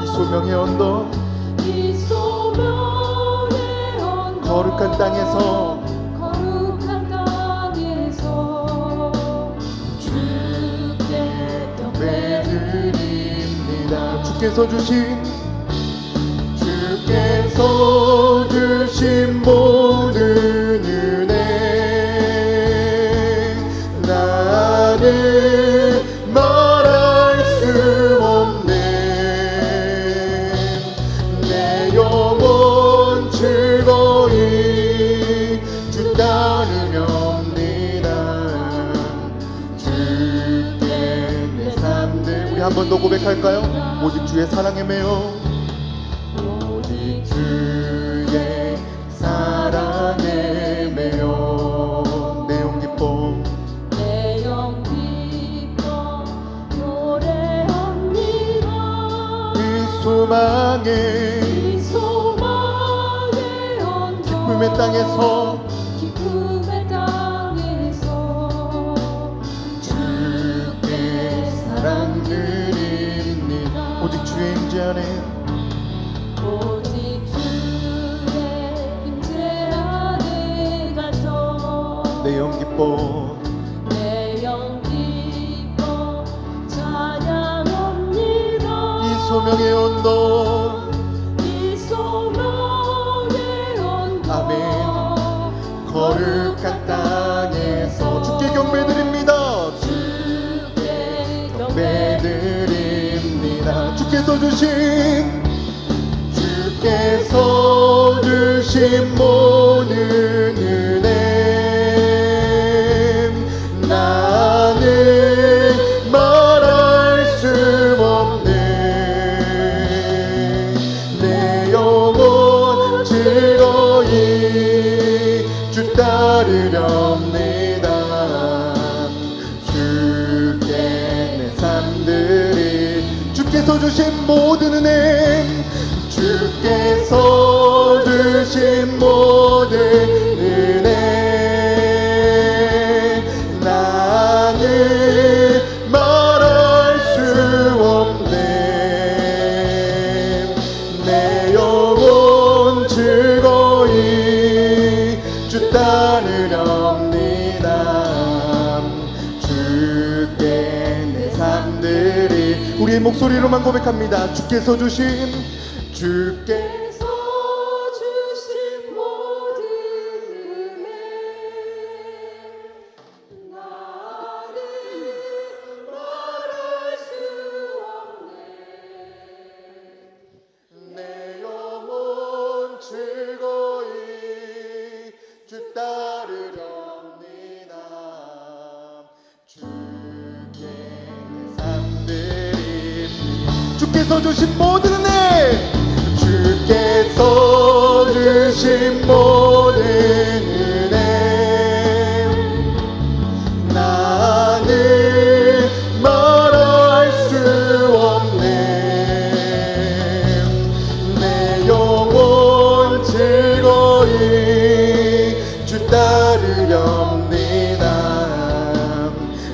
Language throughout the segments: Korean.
소명의 언덕, 이 소명의 언덕, 거룩한 땅에서 주께 경배드립니다. 주께서 주신 모든 은혜 나는 말할 수 없네. 내 영혼 즐거이 주 따르렵니다. 주께 내 삶들. 우리 한 번 더 고백할까요? 오직 주의 사랑에 매여, 오직 주의 사랑에 매여 내 영 기뻐 노래합니다. 이 소망의 언덕, 기쁨의 땅에서 주께 사랑 드립니다. 오직 주의 임재 안에, 오직 주의 임재 안에 가서 내 영 기뻐 찬양합니다. 이 소명의 언덕, 아멘. 거룩한 땅에서 주께 경배드립니다. 주께 경배드립니다. 주께서 주신 모든 은혜 나는 말할 수 없네. 내 영혼 즐거이 주 따르렵니다. 주께 내 삶들이, 주께서 주신 모든 은혜, 주께서 주신 모든 은혜 나는 말할 수 없네. 내 영혼 즐거이 주 따르렵니다. 주께 내 삶들이. 우리의 목소리로만 고백합니다. 주께서 주신 모든 은혜 나는 말할 수 없네. 주께서 주신 모든 은혜, 주께서 주신 모든 은혜, 나는 말할 수 없네. 내 영혼 즐거이 주 따르렵니다.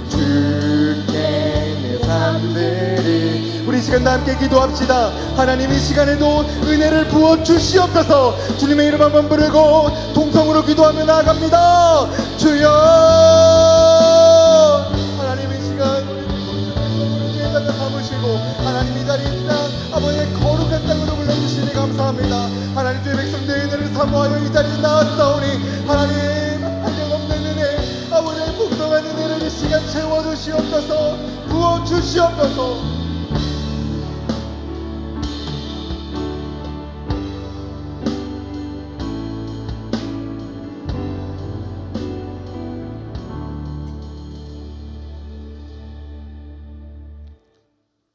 주께 내 삶들이. 우리 이 시간 다 함께 기도합시다. 하나님, 이 시간에도 은혜를 부어 주시옵소서. 주님의 이름 한번 부르고 동성으로 기도하며 나아갑니다. 주여. 하나님, 이 시간 우리 주의 땅을 삼으시고 하나님 이 자리에 있다 아버지의 거룩한 땅으로 불러주시니 감사합니다. 하나님, 주의 백성들의 은혜를 사모하여 이 자리에 나왔사오니 하나님, 한량없는 은혜, 아버지의 풍성한 은혜를 이 시간 채워주시옵소서. 부어주시옵소서.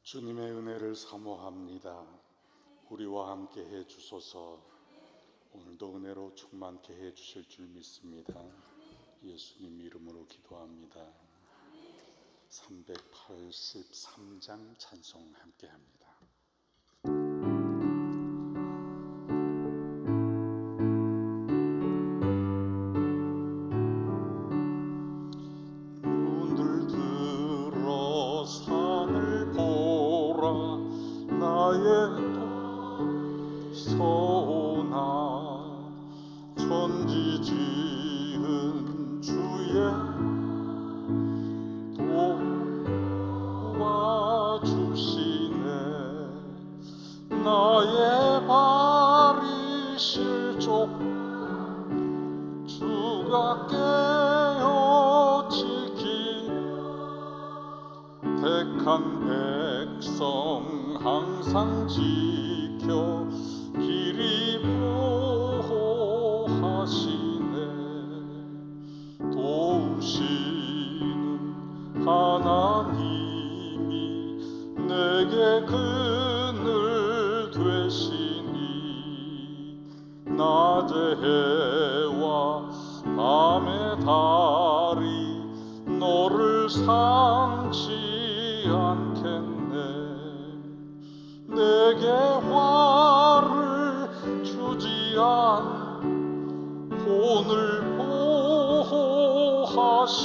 주님의 은혜를 사모합니다. 우리와 함께 해 주소서. 오늘도 은혜로 충만케 해 주실 줄 믿습니다. 예수님 이름으로 기도합니다. 383장 찬송 함께 합니다. 눈을 들어 산을 보라. 나의 서오나 천지 지은 주의 도와주시네. 나의 발이 실족 주가 깨어 지키 택한 백성 항상 지켜 길이 보호하시네. 도우시는 하나님이 내게 그늘 되시니 낮의 해와 밤의 달이 너를 상치 않겠네. 내게 화를 주지 않 혼을 보호하시.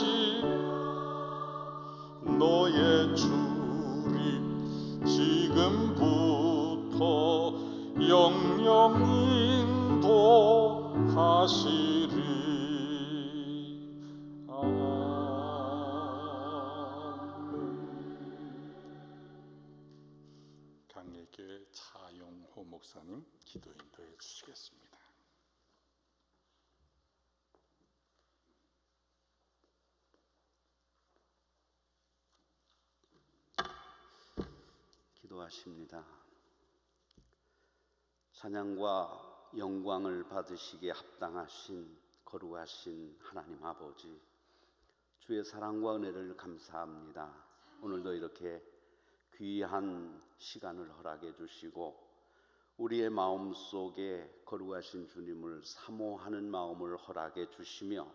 너의 출입 지금부터 영영 인도하시리. 강예교회 차용호 목사님 기도 인도해 주시겠습니다. 기도하십니다. 찬양과 영광을 받으시기에 합당하신 거룩하신 하나님 아버지, 주의 사랑과 은혜를 감사합니다. 오늘도 이렇게 귀한 시간을 허락해 주시고 우리의 마음속에 거룩하신 주님을 사모하는 마음을 허락해 주시며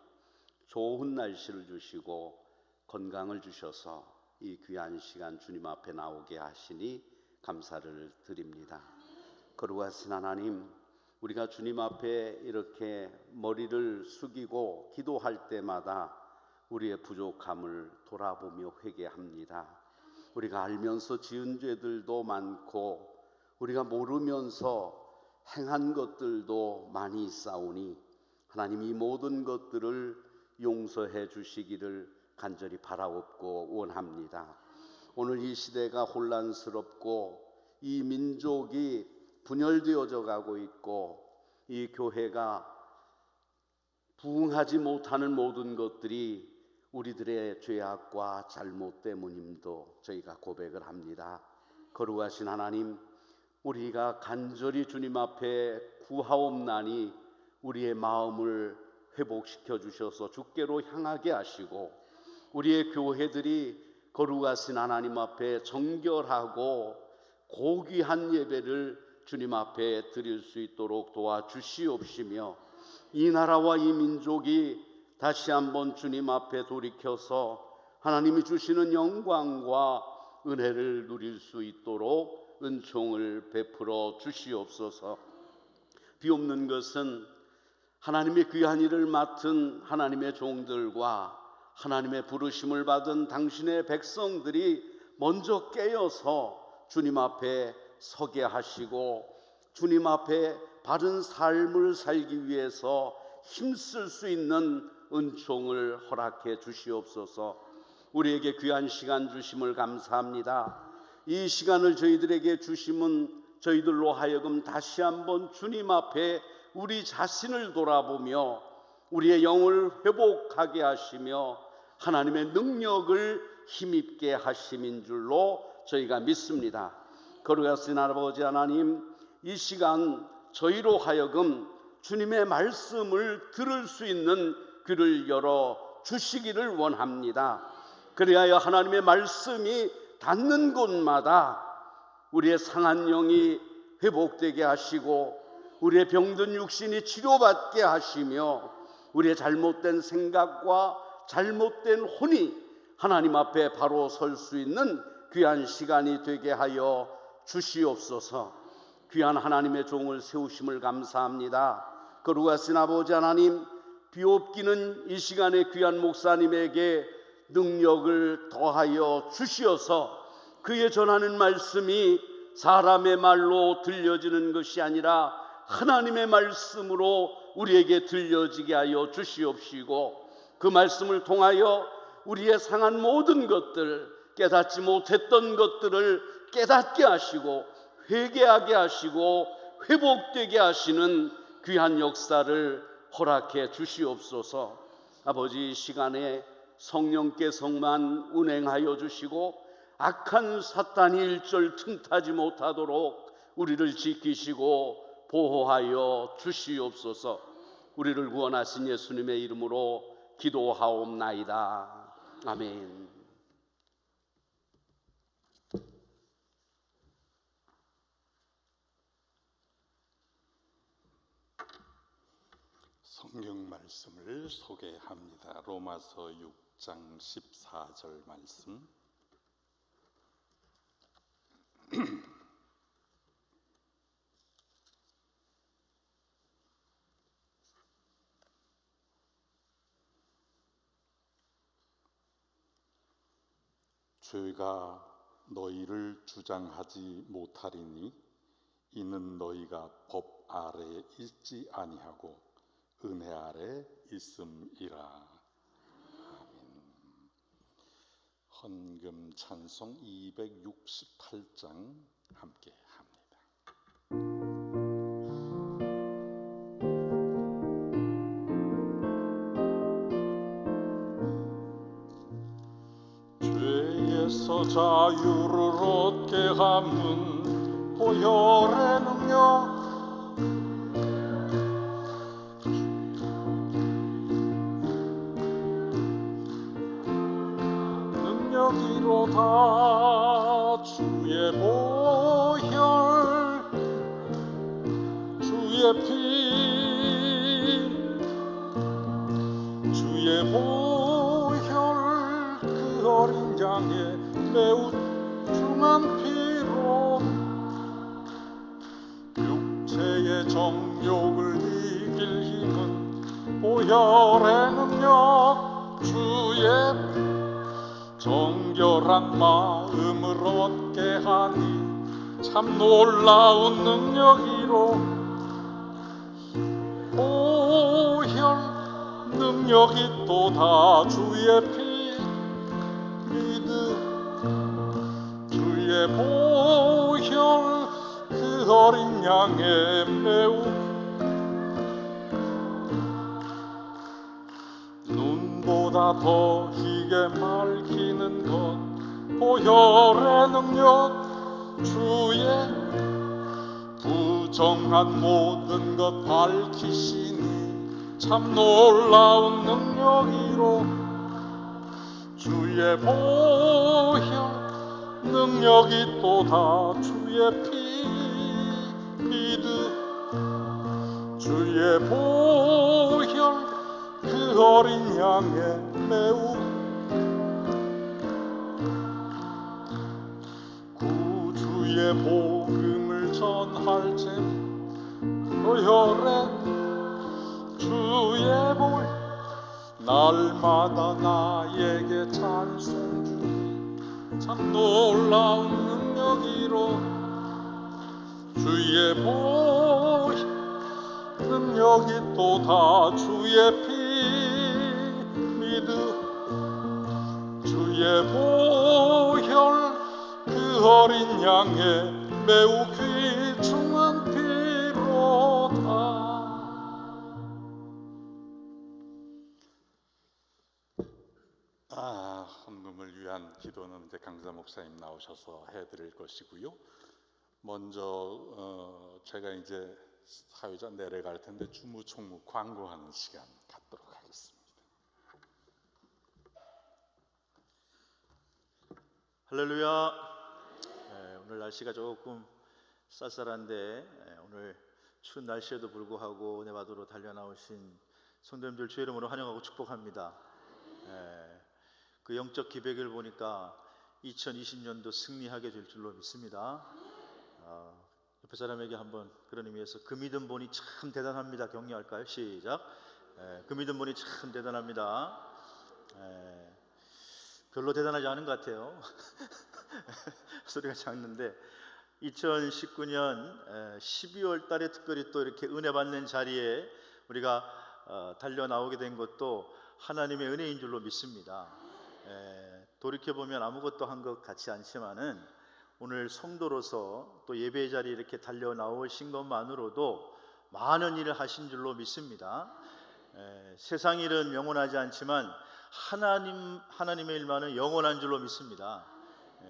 좋은 날씨를 주시고 건강을 주셔서 이 귀한 시간 주님 앞에 나오게 하시니 감사를 드립니다. 거룩하신 하나님, 우리가 주님 앞에 이렇게 머리를 숙이고 기도할 때마다 우리의 부족함을 돌아보며 회개합니다. 우리가 알면서 지은 죄들도 많고 우리가 모르면서 행한 것들도 많이 있사오니 하나님, 이 모든 것들을 용서해 주시기를 간절히 바라옵고 원합니다. 오늘 이 시대가 혼란스럽고 이 민족이 분열되어져 가고 있고 이 교회가 부응하지 못하는 모든 것들이 우리들의 죄악과 잘못 때문임도 저희가 고백을 합니다. 거룩하신 하나님, 우리가 간절히 주님 앞에 구하옵나니 우리의 마음을 회복시켜 주셔서 주께로 향하게 하시고 우리의 교회들이 거룩하신 하나님 앞에 정결하고 고귀한 예배를 주님 앞에 드릴 수 있도록 도와주시옵시며, 이 나라와 이 민족이 다시 한번 주님 앞에 돌이켜서 하나님이 주시는 영광과 은혜를 누릴 수 있도록 은총을 베풀어 주시옵소서. 비옵는 것은 하나님의 귀한 일을 맡은 하나님의 종들과 하나님의 부르심을 받은 당신의 백성들이 먼저 깨어서 주님 앞에 서게 하시고 주님 앞에 바른 삶을 살기 위해서 힘쓸 수 있는 은총을 허락해 주시옵소서. 우리에게 귀한 시간 주심을 감사합니다. 이 시간을 저희들에게 주심은 저희들로 하여금 다시 한번 주님 앞에 우리 자신을 돌아보며 우리의 영을 회복하게 하시며 하나님의 능력을 힘입게 하심인 줄로 저희가 믿습니다. 거룩하신 아버지 하나님, 이 시간 저희로 하여금 주님의 말씀을 들을 수 있는 귀를 열어 주시기를 원합니다. 그리하여 하나님의 말씀이 닿는 곳마다 우리의 상한 영이 회복되게 하시고 우리의 병든 육신이 치료받게 하시며 우리의 잘못된 생각과 잘못된 혼이 하나님 앞에 바로 설 수 있는 귀한 시간이 되게 하여 주시옵소서. 귀한 하나님의 종을 세우심을 감사합니다. 거룩하신 아버지 하나님, 비옵기는 이 시간에 귀한 목사님에게 능력을 더하여 주시어서 그의 전하는 말씀이 사람의 말로 들려지는 것이 아니라 하나님의 말씀으로 우리에게 들려지게 하여 주시옵시고 그 말씀을 통하여 우리의 상한 모든 것들, 깨닫지 못했던 것들을 깨닫게 하시고 회개하게 하시고 회복되게 하시는 귀한 역사를 허락해 주시옵소서. 아버지, 이 시간에 성령께서만 운행하여 주시고 악한 사탄이 일절 틈타지 못하도록 우리를 지키시고 보호하여 주시옵소서. 우리를 구원하신 예수님의 이름으로 기도하옵나이다. 아멘. 성경 말씀을 소개합니다. 로마서 6장 14절 말씀. 죄가 너희를 주장하지 못하리니 이는 너희가 법 아래 있지 아니하고 은혜 아래 있음이라. 아멘. 헌금 찬송 268장 함께 합니다. 죄에서 자유를 얻게 함은 보혈의 능력, 능력이로다. 주의 보혈, 주의 피, 주의 보혈, 그 어린 양의 매우 중한 피로 육체의 정욕을 이길 힘은 보혈의 능력, 주의 정결한 마음을 얻게 하니 참 놀라운 능력이로 보혈 능력이 또다. 주의 피 믿음, 주의 보혈 그 어린 양의 매우 눈보다 더 희게 밝히는 것 보혈의 능력, 주의 부정한 모든 것 밝히시니 참 놀라운 능력이로 주의 보혈 능력이 또다. 주의 주의 피 믿음 주의 보혈 그 어린 양의 매우 구주의 복음을 전할 때 보혈에 주의 볼 날마다 나에게 찬송 주니 참 놀라운 능력이로 주의 보혈 능력이 또다 주의 피 믿음 주의 보혈 그 어린 양의 매우 귀중한 피로다. 헌금을 위한 기도는 이제 강사 목사님 나오셔서 해드릴 것이고요. 먼저 제가 이제 사회자 내려갈 텐데 주무총무 광고하는 시간 갖도록 하겠습니다. 할렐루야. 오늘 날씨가 조금 쌀쌀한데 오늘 추운 날씨에도 불구하고 내바도로 달려나오신 성도님들 주의 이름으로 환영하고 축복합니다. 그 영적 기백을 보니까 2020년도 승리하게 될 줄로 믿습니다. 옆에 사람에게 한번 그런 의미에서 그 믿음 보니 참 대단합니다. 격려할까요? 시작. 그 믿음 보니 참 대단합니다. 별로 대단하지 않은 것 같아요. 소리가 작는데 2019년 12월 달에 특별히 또 이렇게 은혜 받는 자리에 우리가 달려 나오게 된 것도 하나님의 은혜인 줄로 믿습니다. 돌이켜보면 아무것도 한 것 같지 않지만은 오늘 성도로서 또 예배 자리에 이렇게 달려 나오신 것만으로도 많은 일을 하신 줄로 믿습니다. 세상 일은 영원하지 않지만 하나님의 일만은 영원한 줄로 믿습니다.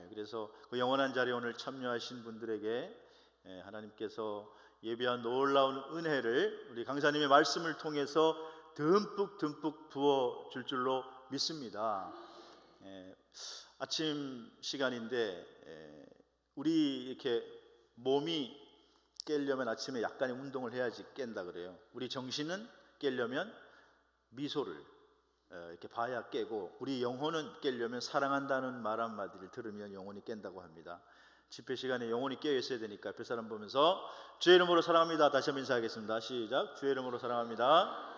그래서 그 영원한 자리에 오늘 참여하신 분들에게 하나님께서 예배한 놀라운 은혜를 우리 강사님의 말씀을 통해서 듬뿍 부어줄 줄로 믿습니다. 아침 시간인데 우리 이렇게 몸이 깨려면 아침에 약간의 운동을 해야지 깬다 그래요. 우리 정신은 깨려면 미소를 이렇게 봐야 깨고, 우리 영혼은 깨려면 사랑한다는 말 한마디를 들으면 영혼이 깬다고 합니다. 집회 시간에 영혼이 깨어 있어야 되니까 옆에 사람 보면서 주의 이름으로 사랑합니다. 다시 한번 인사하겠습니다. 시작. 주의 이름으로 사랑합니다.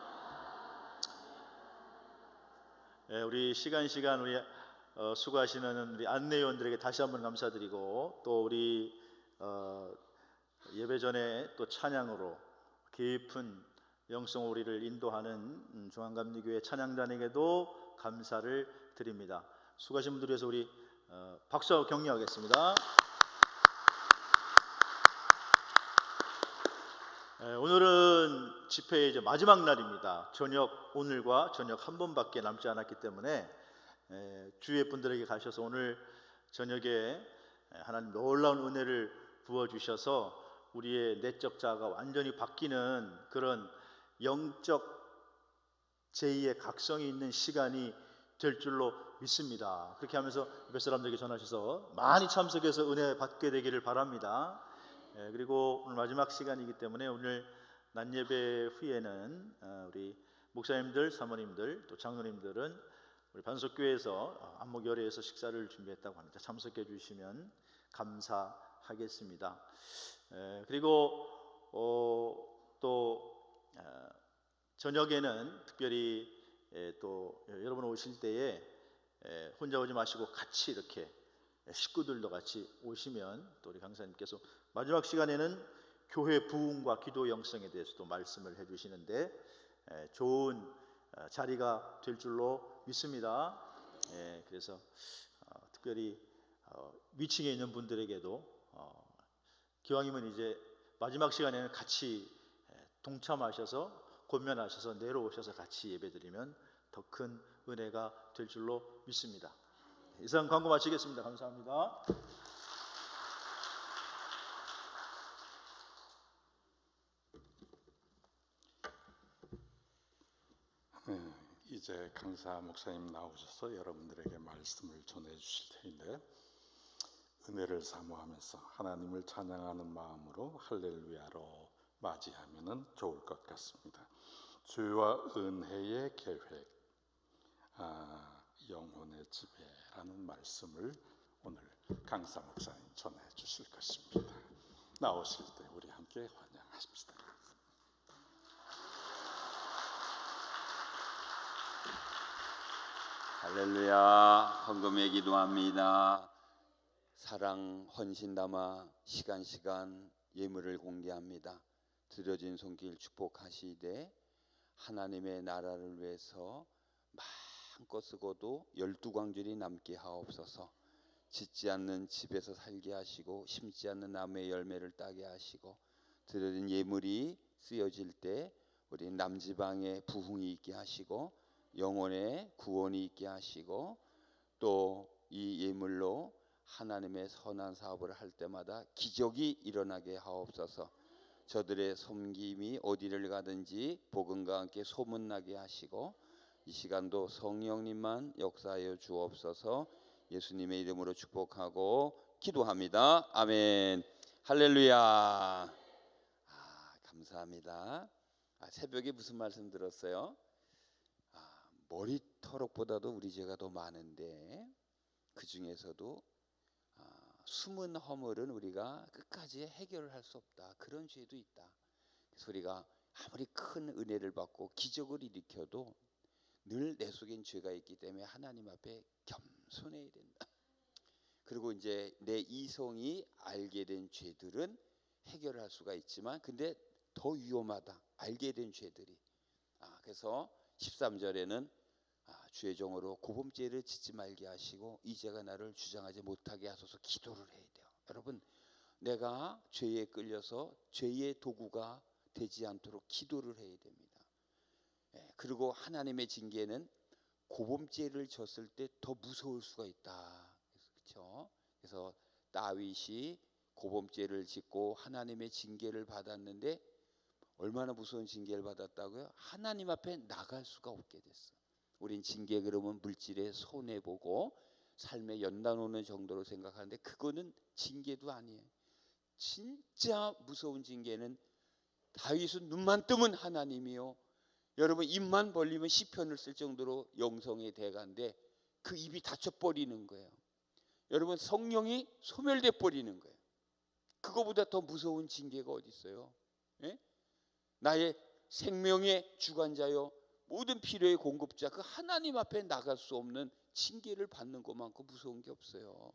우리 시간 우리 수고하시는 우리 안내위원들에게 다시 한번 감사드리고, 또 우리 예배 전에 또 찬양으로 깊은 영성 우리를 인도하는 중앙감리교회 찬양단에게도 감사를 드립니다. 수고하신 분들 위해서 우리 박수하고 격려하겠습니다. 오늘은 집회의 이제 마지막 날입니다. 오늘과 저녁 한 번밖에 남지 않았기 때문에 주위의 분들에게 가셔서 오늘 저녁에 하나님 놀라운 은혜를 부어주셔서 우리의 내적 자아가 완전히 바뀌는 그런 영적 제2의 각성이 있는 시간이 될 줄로 믿습니다. 그렇게 하면서 몇 사람들에게 전하셔서 많이 참석해서 은혜 받게 되기를 바랍니다. 그리고 오늘 마지막 시간이기 때문에 오늘 낮예배 후에는 우리 목사님들, 사모님들, 또 장로님들은 우리 반석교회에서 안목열애에서 식사를 준비했다고 합니다. 참석해 주시면 감사하겠습니다. 그리고 또 저녁에는 특별히 또 여러분 오실 때에 혼자 오지 마시고 같이 이렇게 식구들도 같이 오시면 또 우리 강사님께서 마지막 시간에는 교회 부흥과 기도 영성에 대해서도 말씀을 해주시는데 좋은 자리가 될 줄로 믿습니다. 그래서 특별히 위층에 있는 분들에게도 기왕이면 이제 마지막 시간에는 같이 동참하셔서 권면하셔서 내려오셔서 같이 예배드리면 더 큰 은혜가 될 줄로 믿습니다. 이상 광고 마치겠습니다. 감사합니다. 이제 강사 목사님 나오셔서 여러분들에게 말씀을 전해 주실 텐데, 은혜를 사모하면서 하나님을 찬양하는 마음으로 할렐루야로 맞이하면 좋을 것 같습니다. 주와 은혜의 계획, 영혼의 지배라는 말씀을 오늘 강사 목사님 전해 주실 것입니다. 나오실 때 우리 함께 환영하십시다. 할렐루야. 헌금에 기도합니다. 사랑 헌신 담아 시간 예물을 공개합니다. 드려진 손길 축복하시되 하나님의 나라를 위해서 마음껏 쓰고도 12광줄이 남게 하옵소서. 짓지 않는 집에서 살게 하시고 심지 않는 나무의 열매를 따게 하시고 드려진 예물이 쓰여질 때 우리 남지방에 부흥이 있게 하시고 영혼의 구원이 있게 하시고 또 이 예물로 하나님의 선한 사업을 할 때마다 기적이 일어나게 하옵소서. 저들의 섬김이 어디를 가든지 복음과 함께 소문나게 하시고 이 시간도 성령님만 역사하여 주옵소서. 예수님의 이름으로 축복하고 기도합니다. 아멘. 할렐루야. 감사합니다. 새벽에 무슨 말씀 들었어요? 머리털옥보다도 우리 죄가 더 많은데 그 중에서도 숨은 허물은 우리가 끝까지 해결을 할 수 없다. 그런 죄도 있다. 그래서 우리가 아무리 큰 은혜를 받고 기적을 일으켜도 늘 내 속엔 죄가 있기 때문에 하나님 앞에 겸손해야 된다. 그리고 이제 내 이성이 알게 된 죄들은 해결할 수가 있지만 근데 더 위험하다. 알게 된 죄들이. 그래서 13절에는 주의 종으로 고범죄를 짓지 말게 하시고 이 죄가 나를 주장하지 못하게 하소서 기도를 해야 돼요. 여러분 내가 죄에 끌려서 죄의 도구가 되지 않도록 기도를 해야 됩니다. 그리고 하나님의 징계는 고범죄를 졌을 때 더 무서울 수가 있다. 그렇죠? 그래서 다윗이 고범죄를 짓고 하나님의 징계를 받았는데 얼마나 무서운 징계를 받았다고요? 하나님 앞에 나갈 수가 없게 됐어. 우린 징계 그러면 물질에 손해보고 삶에 연단 오는 정도로 생각하는데 그거는 징계도 아니에요. 진짜 무서운 징계는 다윗은 눈만 뜨면 하나님이요. 여러분 입만 벌리면 시편을 쓸 정도로 영성의 대가인데 그 입이 닫혀버리는 거예요. 여러분 성령이 소멸돼 버리는 거예요. 그거보다 더 무서운 징계가 어디 있어요? 예? 나의 생명의 주관자요 모든 필요의 공급자 그 하나님 앞에 나갈 수 없는 징계를 받는 것만큼 무서운 게 없어요.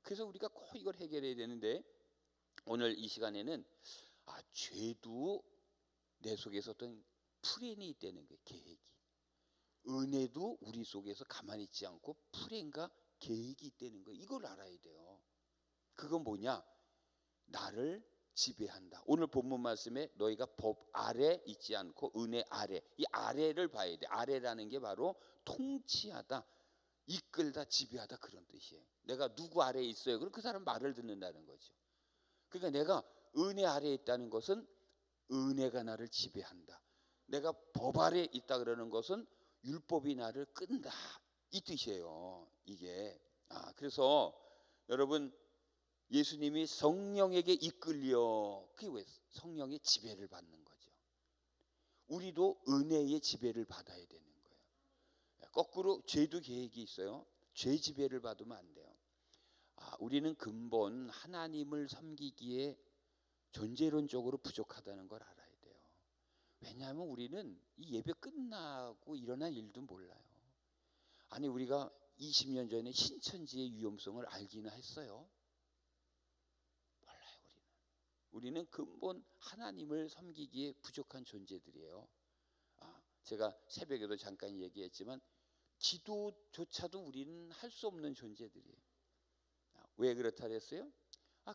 그래서 우리가 꼭 이걸 해결해야 되는데 오늘 이 시간에는 죄도 내 속에서 어떤 플랜이 있다는 거예요. 계획이. 은혜도 우리 속에서 가만히 있지 않고 플랜과 계획이 있다는 거예요. 이걸 알아야 돼요. 그건 뭐냐? 나를 지배한다. 오늘 본문 말씀에 너희가 법 아래 있지 않고 은혜 아래. 이 아래를 봐야 돼. 아래라는 게 바로 통치하다, 이끌다, 지배하다 그런 뜻이에요. 내가 누구 아래에 있어요. 그럼 그 사람 말을 듣는다는 거죠. 그러니까 내가 은혜 아래에 있다는 것은 은혜가 나를 지배한다. 내가 법 아래에 있다 그러는 것은 율법이 나를 끈다. 이 뜻이에요. 이게. 그래서 여러분 예수님이 성령에게 이끌려 그게 왜 성령의 지배를 받는 거죠. 우리도 은혜의 지배를 받아야 되는 거예요. 거꾸로 죄도 계획이 있어요. 죄 지배를 받으면 안 돼요. 우리는 근본 하나님을 섬기기에 존재론적으로 부족하다는 걸 알아야 돼요. 왜냐하면 우리는 이 예배 끝나고 일어난 일도 몰라요. 아니 우리가 20년 전에 신천지의 위험성을 알기나 했어요. 우리는 근본 하나님을 섬기기에 부족한 존재들이에요. 제가 새벽에도 잠깐 얘기했지만 기도조차도 우리는 할 수 없는 존재들이에요. 왜 그렇다 그랬어요?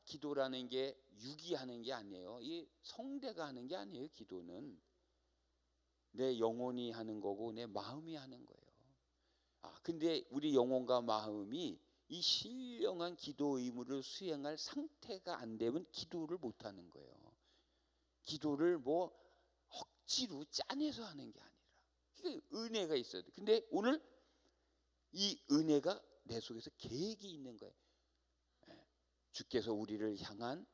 기도라는 게 육이 하는 게 아니에요. 이 성대가 하는 게 아니에요. 기도는 내 영혼이 하는 거고 내 마음이 하는 거예요. 근데 우리 영혼과 마음이 이 신령한 기도 의무를 수행할 상태가 안 되면 기도를 못 하는 거예요. 기도를 뭐 억지로 짜내서 하는 게 아니라 이게 은혜가 있어야 돼. 근데 오늘 이 은혜가 내 속에서 계획이 있는 거예요. 주께서 우리를 향한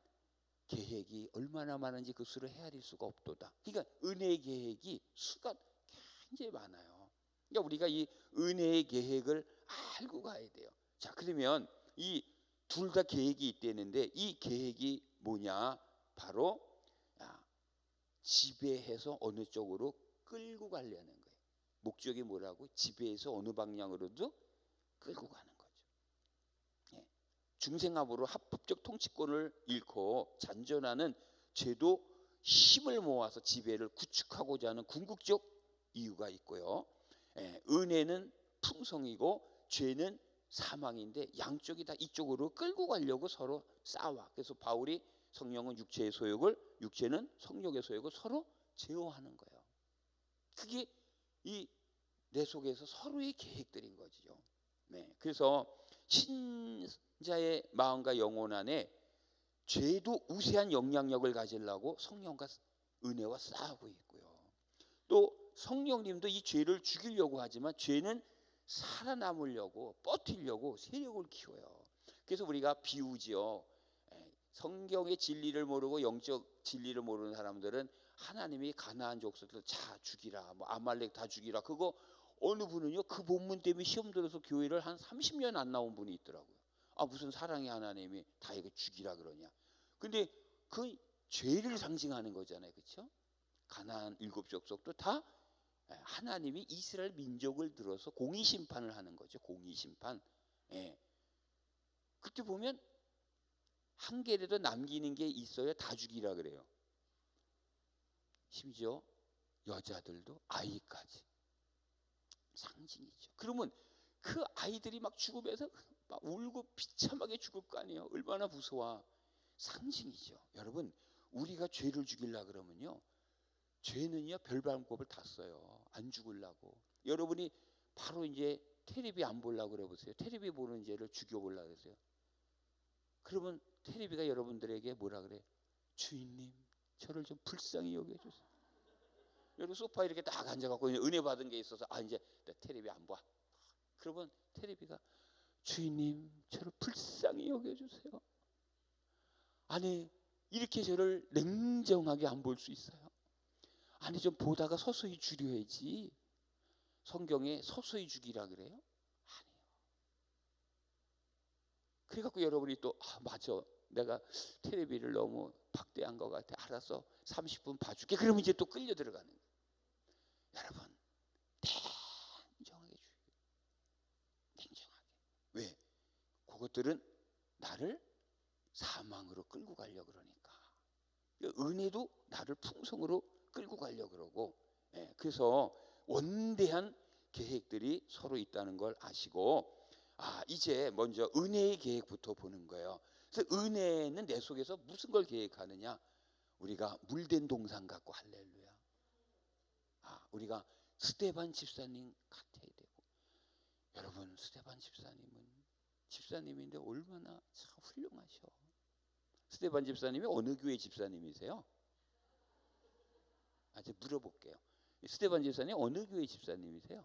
계획이 얼마나 많은지 그 수를 헤아릴 수가 없도다. 그러니까 은혜의 계획이 수가 굉장히 많아요. 그러니까 우리가 이 은혜의 계획을 알고 가야 돼요. 자, 그러면 이 둘 다 계획이 있다는데 이 계획이 뭐냐? 바로 지배해서 어느 쪽으로 끌고 가려는 거예요. 목적이 뭐라고? 지배해서 어느 방향으로도 끌고 가는 거죠. 중생합으로 합법적 통치권을 잃고 잔존하는 죄도 힘을 모아서 지배를 구축하고자 하는 궁극적 이유가 있고요. 은혜는 풍성이고 죄는 사망인데 양쪽이 다 이쪽으로 끌고 가려고 서로 싸워. 그래서 바울이 성령은 육체의 소욕을, 육체는 성욕의 소욕을 서로 제어하는 거예요. 그게 이 내 속에서 서로의 계획들인 거죠. 그래서 신자의 마음과 영혼 안에 죄도 우세한 영향력을 가지려고 성령과 은혜와 싸우고 있고요. 또 성령님도 이 죄를 죽이려고 하지만 죄는 살아남으려고 버티려고 세력을 키워요. 그래서 우리가 비우지요. 성경의 진리를 모르고 영적 진리를 모르는 사람들은 하나님이 가나안 족속들 다 죽이라, 뭐 아말렉 다 죽이라. 그거 어느 분은요 그 본문 때문에 시험 들어서 교회를 한 30년 안 나온 분이 있더라고요. 무슨 사랑의 하나님이 다 이거 죽이라 그러냐. 근데 그 죄를 상징하는 거잖아요, 그렇죠? 가나안 7족속도 다 하나님이 이스라엘 민족을 들어서 공의 심판을 하는 거죠. 공의 심판. 그때 보면 한 개라도 남기는 게 있어야 다 죽이라 그래요. 심지어 여자들도 아이까지 상징이죠. 그러면 그 아이들이 막 죽으면서 막 울고 비참하게 죽을 거 아니에요. 얼마나 무서워. 상징이죠. 여러분, 우리가 죄를 죽이려 그러면요, 죄는요 별방법을 다 써요. 안 죽으려고. 여러분이 바로 이제 테레비 안 보려고 그래 보세요. 테레비 보는 죄를 죽여보려고 그러세요. 그러면 테레비가 여러분들에게 뭐라 그래? 주인님, 저를 좀 불쌍히 여겨주세요. 여러분 소파에 이렇게 딱 앉아갖고 은혜 받은 게 있어서 이제 테레비 안 봐. 그러면 테레비가 주인님, 저를 불쌍히 여겨주세요. 아니, 이렇게 저를 냉정하게 안 볼 수 있어요? 아니, 좀 보다가 서서히 줄여야지. 성경에 서서히 죽이라 그래요? 아니에요. 그래갖고 여러분이 또 맞아, 내가 테레비를 너무 박대한 것 같아. 알았어, 30분 봐줄게. 그러면 이제 또 끌려 들어가는 거예요. 여러분, 냉정하게 죽여요. 냉정하게. 왜? 그것들은 나를 사망으로 끌고 가려고 그러니까. 은혜도 나를 풍성으로 끌고 가려고 그러고. 그래서 원대한 계획들이 서로 있다는 걸 아시고, 이제 먼저 은혜의 계획부터 보는 거예요. 그래서 은혜는 내 속에서 무슨 걸 계획하느냐? 우리가 물된 동상 갖고 할렐루야. 우리가 스데반 집사님 같아야 되고. 여러분, 스데반 집사님인데 얼마나 참 훌륭하셔. 스데반 집사님이 어느 교회 집사님이세요? 이제 물어볼게요. 스데반 집사님 어느 교회 집사님이세요?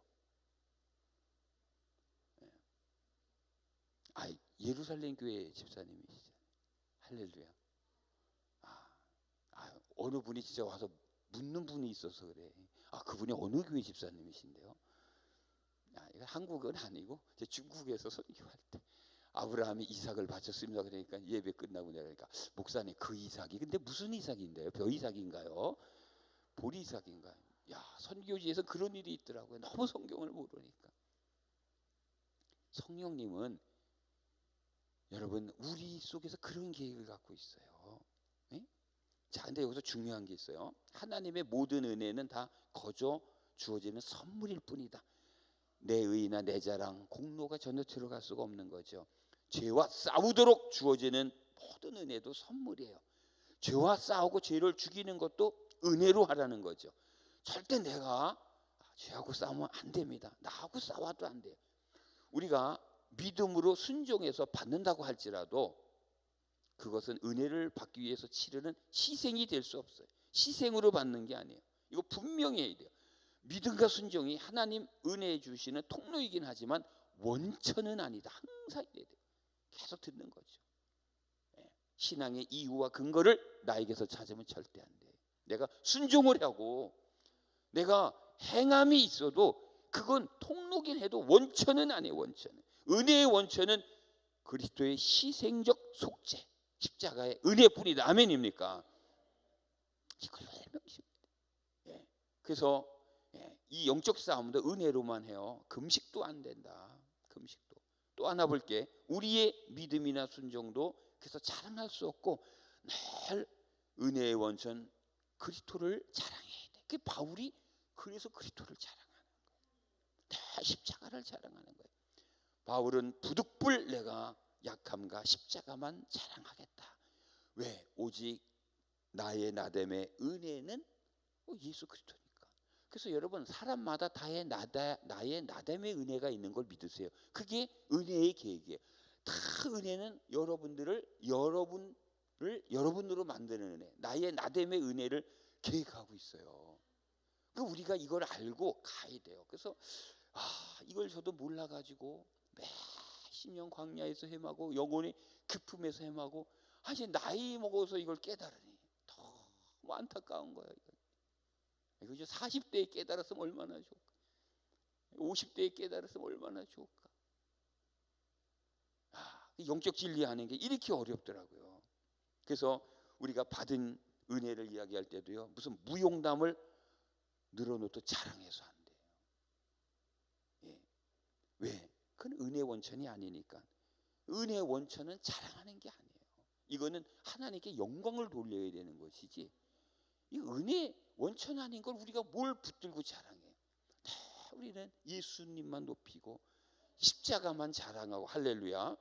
예루살렘 교회 집사님이시죠. 할렐루야. 어느 분이 진짜 와서 묻는 분이 있어서 그래. 그분이 어느 교회 집사님이신데요? 이거 한국은 아니고 이제 중국에서 선교할 때 아브라함이 이삭을 바쳤습니다. 그러니까 예배 끝나고 내가 목사님, 그 이삭이 근데 무슨 이삭인데요? 벼 이삭인가요? 보리 이삭인가요? 선교지에서 그런 일이 있더라고요. 너무 성경을 모르니까. 성령님은 여러분 우리 속에서 그런 계획을 갖고 있어요. 자, 근데 여기서 중요한 게 있어요. 하나님의 모든 은혜는 다 거저 주어지는 선물일 뿐이다. 내 의나 내 자랑, 공로가 전혀 들어갈 수가 없는 거죠. 죄와 싸우도록 주어지는 모든 은혜도 선물이에요. 죄와 싸우고 죄를 죽이는 것도 은혜로 하라는 거죠. 절대 내가 죄하고 싸우면 안 됩니다. 나하고 싸워도 안 돼요. 우리가 믿음으로 순종해서 받는다고 할지라도 그것은 은혜를 받기 위해서 치르는 희생이 될 수 없어요. 희생으로 받는 게 아니에요. 이거 분명히 해야 돼요. 믿음과 순종이 하나님 은혜 주시는 통로이긴 하지만 원천은 아니다. 항상 이래야 돼. 계속 듣는 거죠. 신앙의 이유와 근거를 나에게서 찾으면 절대 안 돼. 내가 순종을 하고 내가 행함이 있어도 그건 통로긴 해도 원천은 아니에요. 원천은. 은혜의 원천은 그리스도의 희생적 속죄, 십자가의 은혜뿐이다. 아멘입니까? 이걸 설명하십니다. 그래서 이 영적 싸움도 은혜로만 해요. 금식도 안 된다. 금식도. 또 하나 볼게. 우리의 믿음이나 순종도 그래서 자랑할 수 없고 늘 은혜의 원천 그리스도를 자랑해야 돼. 그 바울이 그래서 그리스도를 자랑하는 거예요. 다 십자가를 자랑하는 거예요. 바울은 부득불 내가 약함과 십자가만 자랑하겠다. 왜? 오직 나의 나됨의 은혜는 예수 그리스도니까. 그래서 여러분 사람마다 나의 나됨의 은혜가 있는 걸 믿으세요. 그게 은혜의 계획이에요. 다 은혜는 여러분으로 만드는 은혜, 나의 나됨의 은혜를 계획하고 있어요. 그러니까 우리가 이걸 알고 가야 돼요. 그래서 이걸 저도 몰라가지고 몇십 년 광야에서 헤매고 영혼의 깊음에서 헤매고 이제 나이 먹어서 이걸 깨달으니 너무 안타까운 거예요. 이거 40대에 깨달았으면 얼마나 좋을까? 50대에 깨달았으면 얼마나 좋을까? 영적 진리하는 게 이렇게 어렵더라고요. 그래서 우리가 받은 은혜를 이야기할 때도요, 무슨 무용담을 늘어놓도 자랑해서 안 돼요. 왜? 그건 은혜 원천이 아니니까. 은혜 원천은 자랑하는 게 아니에요. 이거는 하나님께 영광을 돌려야 되는 것이지. 이 은혜 원천 아닌 걸 우리가 뭘 붙들고 자랑해? 우리는 예수님만 높이고 십자가만 자랑하고 할렐루야.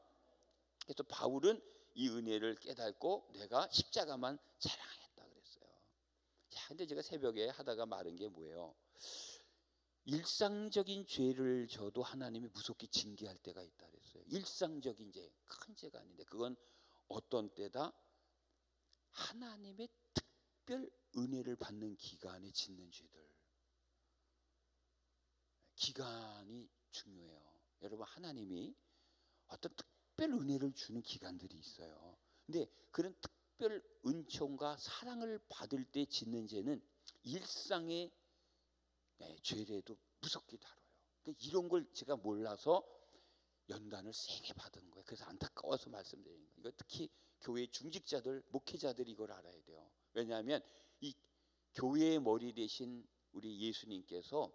그래서 바울은 이 은혜를 깨닫고 내가 십자가만 자랑하겠다 그랬어요. 자, 근데 제가 새벽에 하다가 말한 게 뭐예요? 일상적인 죄를 져도 하나님이 무섭게 징계할 때가 있다 그랬어요. 일상적인 죄, 큰 죄가 아닌데 그건 어떤 때다? 하나님의 특별 은혜를 받는 기간에 짓는 죄들. 기간이 중요해요. 여러분 하나님이 어떤 특별 은혜를 주는 기간들이 있어요. 근데 그런 특별 은총과 사랑을 받을 때 짓는 죄는 일상의 죄래도 무섭게 다뤄요. 그러니까 이런 걸 제가 몰라서 연단을 세게 받은 거예요. 그래서 안타까워서 말씀드리는 거예요. 이거 특히 교회 중직자들, 목회자들이 이걸 알아야 돼요. 왜냐하면 이 교회의 머리 대신 우리 예수님께서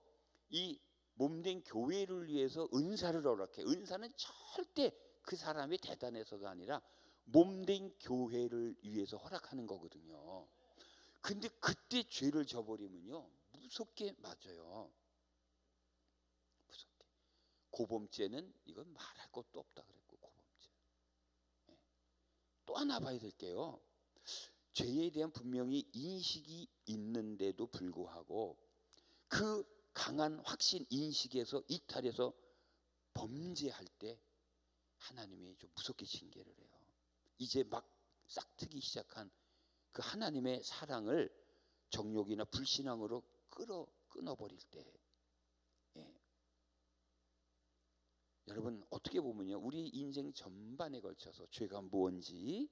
이 몸된 교회를 위해서 은사를 허락해. 은사는 절대 그 사람이 대단해서가 아니라 몸된 교회를 위해서 허락하는 거거든요. 근데 그때 죄를 져버리면요 무섭게 맞아요. 무섭게. 고범죄는 이건 말할 것도 없다 그랬고 고범죄. 또 하나 봐야 될 게요. 죄에 대한 분명히 인식이 있는데도 불구하고 그 강한 확신 인식에서 이탈해서 범죄할 때 하나님이 좀 무섭게 징계를 해요. 이제 막 싹트기 시작한 그 하나님의 사랑을 정욕이나 불신앙으로 끊어버릴 때, 여러분 어떻게 보면요 우리 인생 전반에 걸쳐서 죄가 뭔지,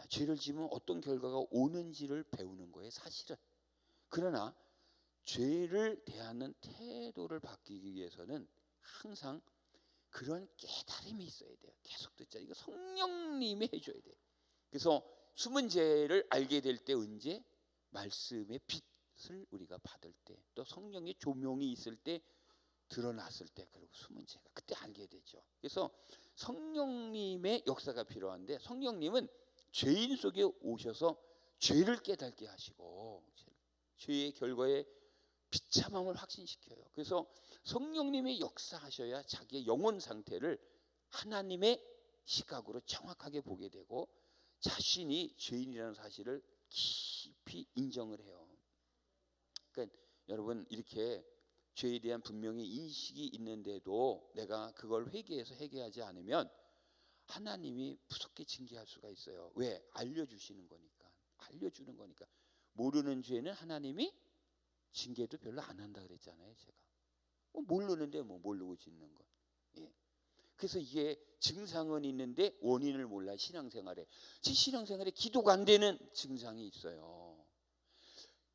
죄를 지으면 어떤 결과가 오는지를 배우는 거예요 사실은. 그러나 죄를 대하는 태도를 바뀌기 위해서는 항상 그런 깨달음이 있어야 돼요. 계속 듣자. 이거 성령님이 해줘야 돼요. 그래서 숨은 죄를 알게 될 때 언제? 말씀의 빛을 우리가 받을 때, 또 성령의 조명이 있을 때, 드러났을 때, 그리고 숨은 죄가 그때 알게 되죠. 그래서 성령님의 역사가 필요한데 성령님은 죄인 속에 오셔서 죄를 깨닫게 하시고 죄의 결과에 비참함을 확신시켜요. 그래서 성령님이 역사하셔야 자기의 영혼 상태를 하나님의 시각으로 정확하게 보게 되고 자신이 죄인이라는 사실을 깊이 인정을 해요. 그러니까 여러분 이렇게 죄에 대한 분명히 인식이 있는데도 내가 그걸 회개해서 회개하지 않으면 하나님이 무섭게 징계할 수가 있어요. 왜? 알려주시는 거니까. 알려주는 거니까. 모르는 죄는 하나님이 징계도 별로 안 한다 그랬잖아요. 제가 모르는데 모르고 짓는 것. 그래서 이게 증상은 있는데 원인을 몰라. 신앙생활에 기도가 안 되는 증상이 있어요.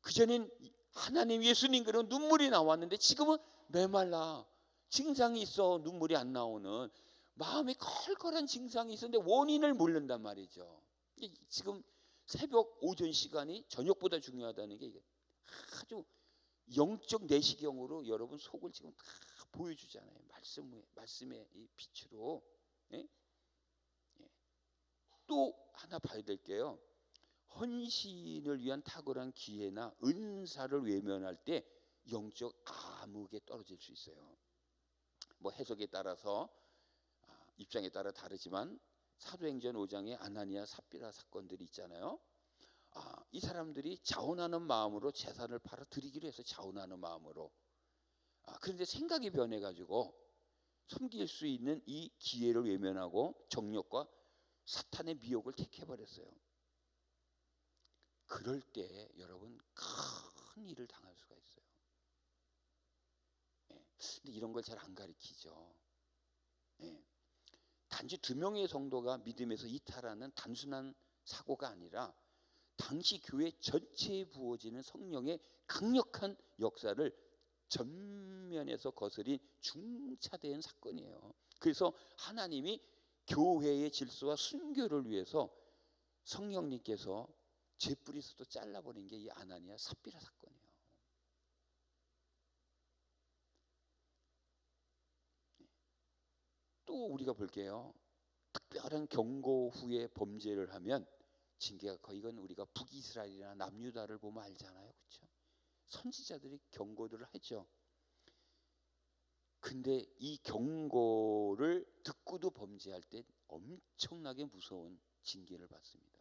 그전엔 하나님 예수님 그런 눈물이 나왔는데 지금은 메말라. 증상이 있어 눈물이 안 나오는 마음에 컬컬한 증상이 있었는데 원인을 모른단 말이죠. 지금 새벽 오전 시간이 저녁보다 중요하다는 게 아주 영적 내시경으로 여러분 속을 지금 다 보여주잖아요. 말씀의 이 빛으로. 예? 예. 또 하나 봐야 될 게요. 헌신을 위한 탁월한 기회나 은사를 외면할 때 영적 암흑에 떨어질 수 있어요. 뭐 해석에 따라서 입장에 따라 다르지만 사도행전 5장에 아나니아 삽비라 사건들이 있잖아요. 이 사람들이 자원하는 마음으로 재산을 팔아 드리기로 해서 자원하는 마음으로. 그런데 생각이 변해가지고 섬길 수 있는 이 기회를 외면하고 정욕과 사탄의 미혹을 택해버렸어요. 그럴 때 여러분 큰 일을 당할 수가 있어요. 예. 근데 이런 걸 잘 안 가르치죠. 예. 단지 2명의 성도가 믿음에서 이탈하는 단순한 사고가 아니라 당시 교회 전체에 부어지는 성령의 강력한 역사를 전면에서 거스린 중차대한 사건이에요. 그래서 하나님이 교회의 질서와 순교를 위해서 성령님께서 잿뿌리에서도 잘라버린 게 이 아나니아 삽비라 사건이에요. 또 우리가 볼게요. 특별한 경고 후에 범죄를 하면 징계가 거의, 이건 우리가 북이스라엘이나 남유다를 보면 알잖아요. 그렇죠? 선지자들이 경고들을 하죠. 근데 이 경고를 듣고도 범죄할 때 엄청나게 무서운 징계를 받습니다.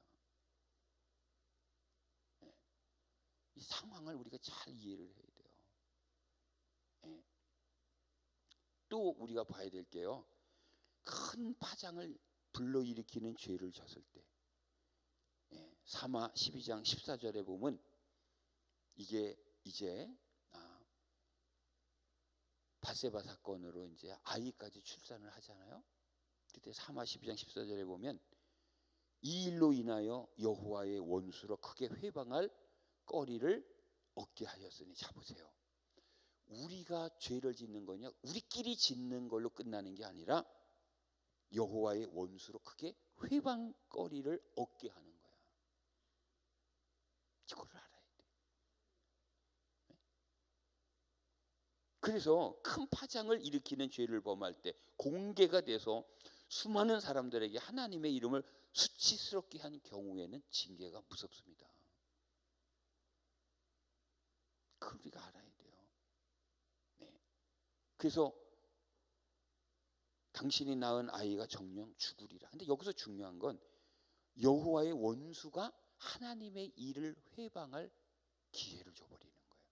네. 이 상황을 우리가 잘 이해를 해야 돼요. 네. 또 우리가 봐야 될 게요. 큰 파장을 불러일으키는 죄를 졌을 때, 사마 12장 14절에 보면 이게 이제 바세바 사건으로 이제 아이까지 출산을 하잖아요. 그때 사마 12장 14절에 보면 이 일로 인하여 여호와의 원수로 크게 회방할 거리를 얻게 하였으니. 자 보세요. 우리가 죄를 짓는 거냐, 우리끼리 짓는 걸로 끝나는 게 아니라 여호와의 원수로 크게 회방거리를 얻게 하는 거야. 이거를 알아야 돼. 그래서 큰 파장을 일으키는 죄를 범할 때 공개가 돼서 수많은 사람들에게 하나님의 이름을 수치스럽게 한 경우에는 징계가 무섭습니다. 그걸 우리가 알아야 돼요. 네. 그래서 당신이 낳은 아이가 정령 죽으리라. 근데 여기서 중요한 건 여호와의 원수가 하나님의 일을 회방할 기회를 줘버리는 거예요.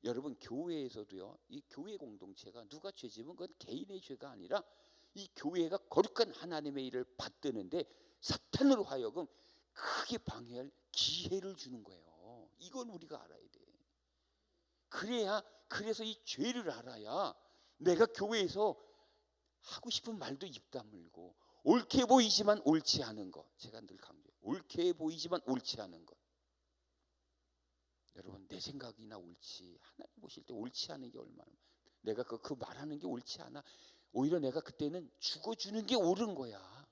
여러분 교회에서도요, 이 교회 공동체가 누가 죄지면 그건 개인의 죄가 아니라 이 교회가 거룩한 하나님의 일을 받드는데 사탄으로 하여금 크게 방해할 기회를 주는 거예요. 이건 우리가 알아야 돼. 그래서 이 죄를 알아야 내가 교회에서 하고 싶은 말도 입 다물고, 옳게 보이지만 옳지 않은 것, 제가 늘 강조해요. 옳게 보이지만 옳지 않은 것. 여러분 내 생각이나 옳지, 하나님 보실 때 옳지 않은 게 얼마나, 내가 그 말하는 게 옳지 않아. 오히려 내가 그때는 죽어주는 게 옳은 거야.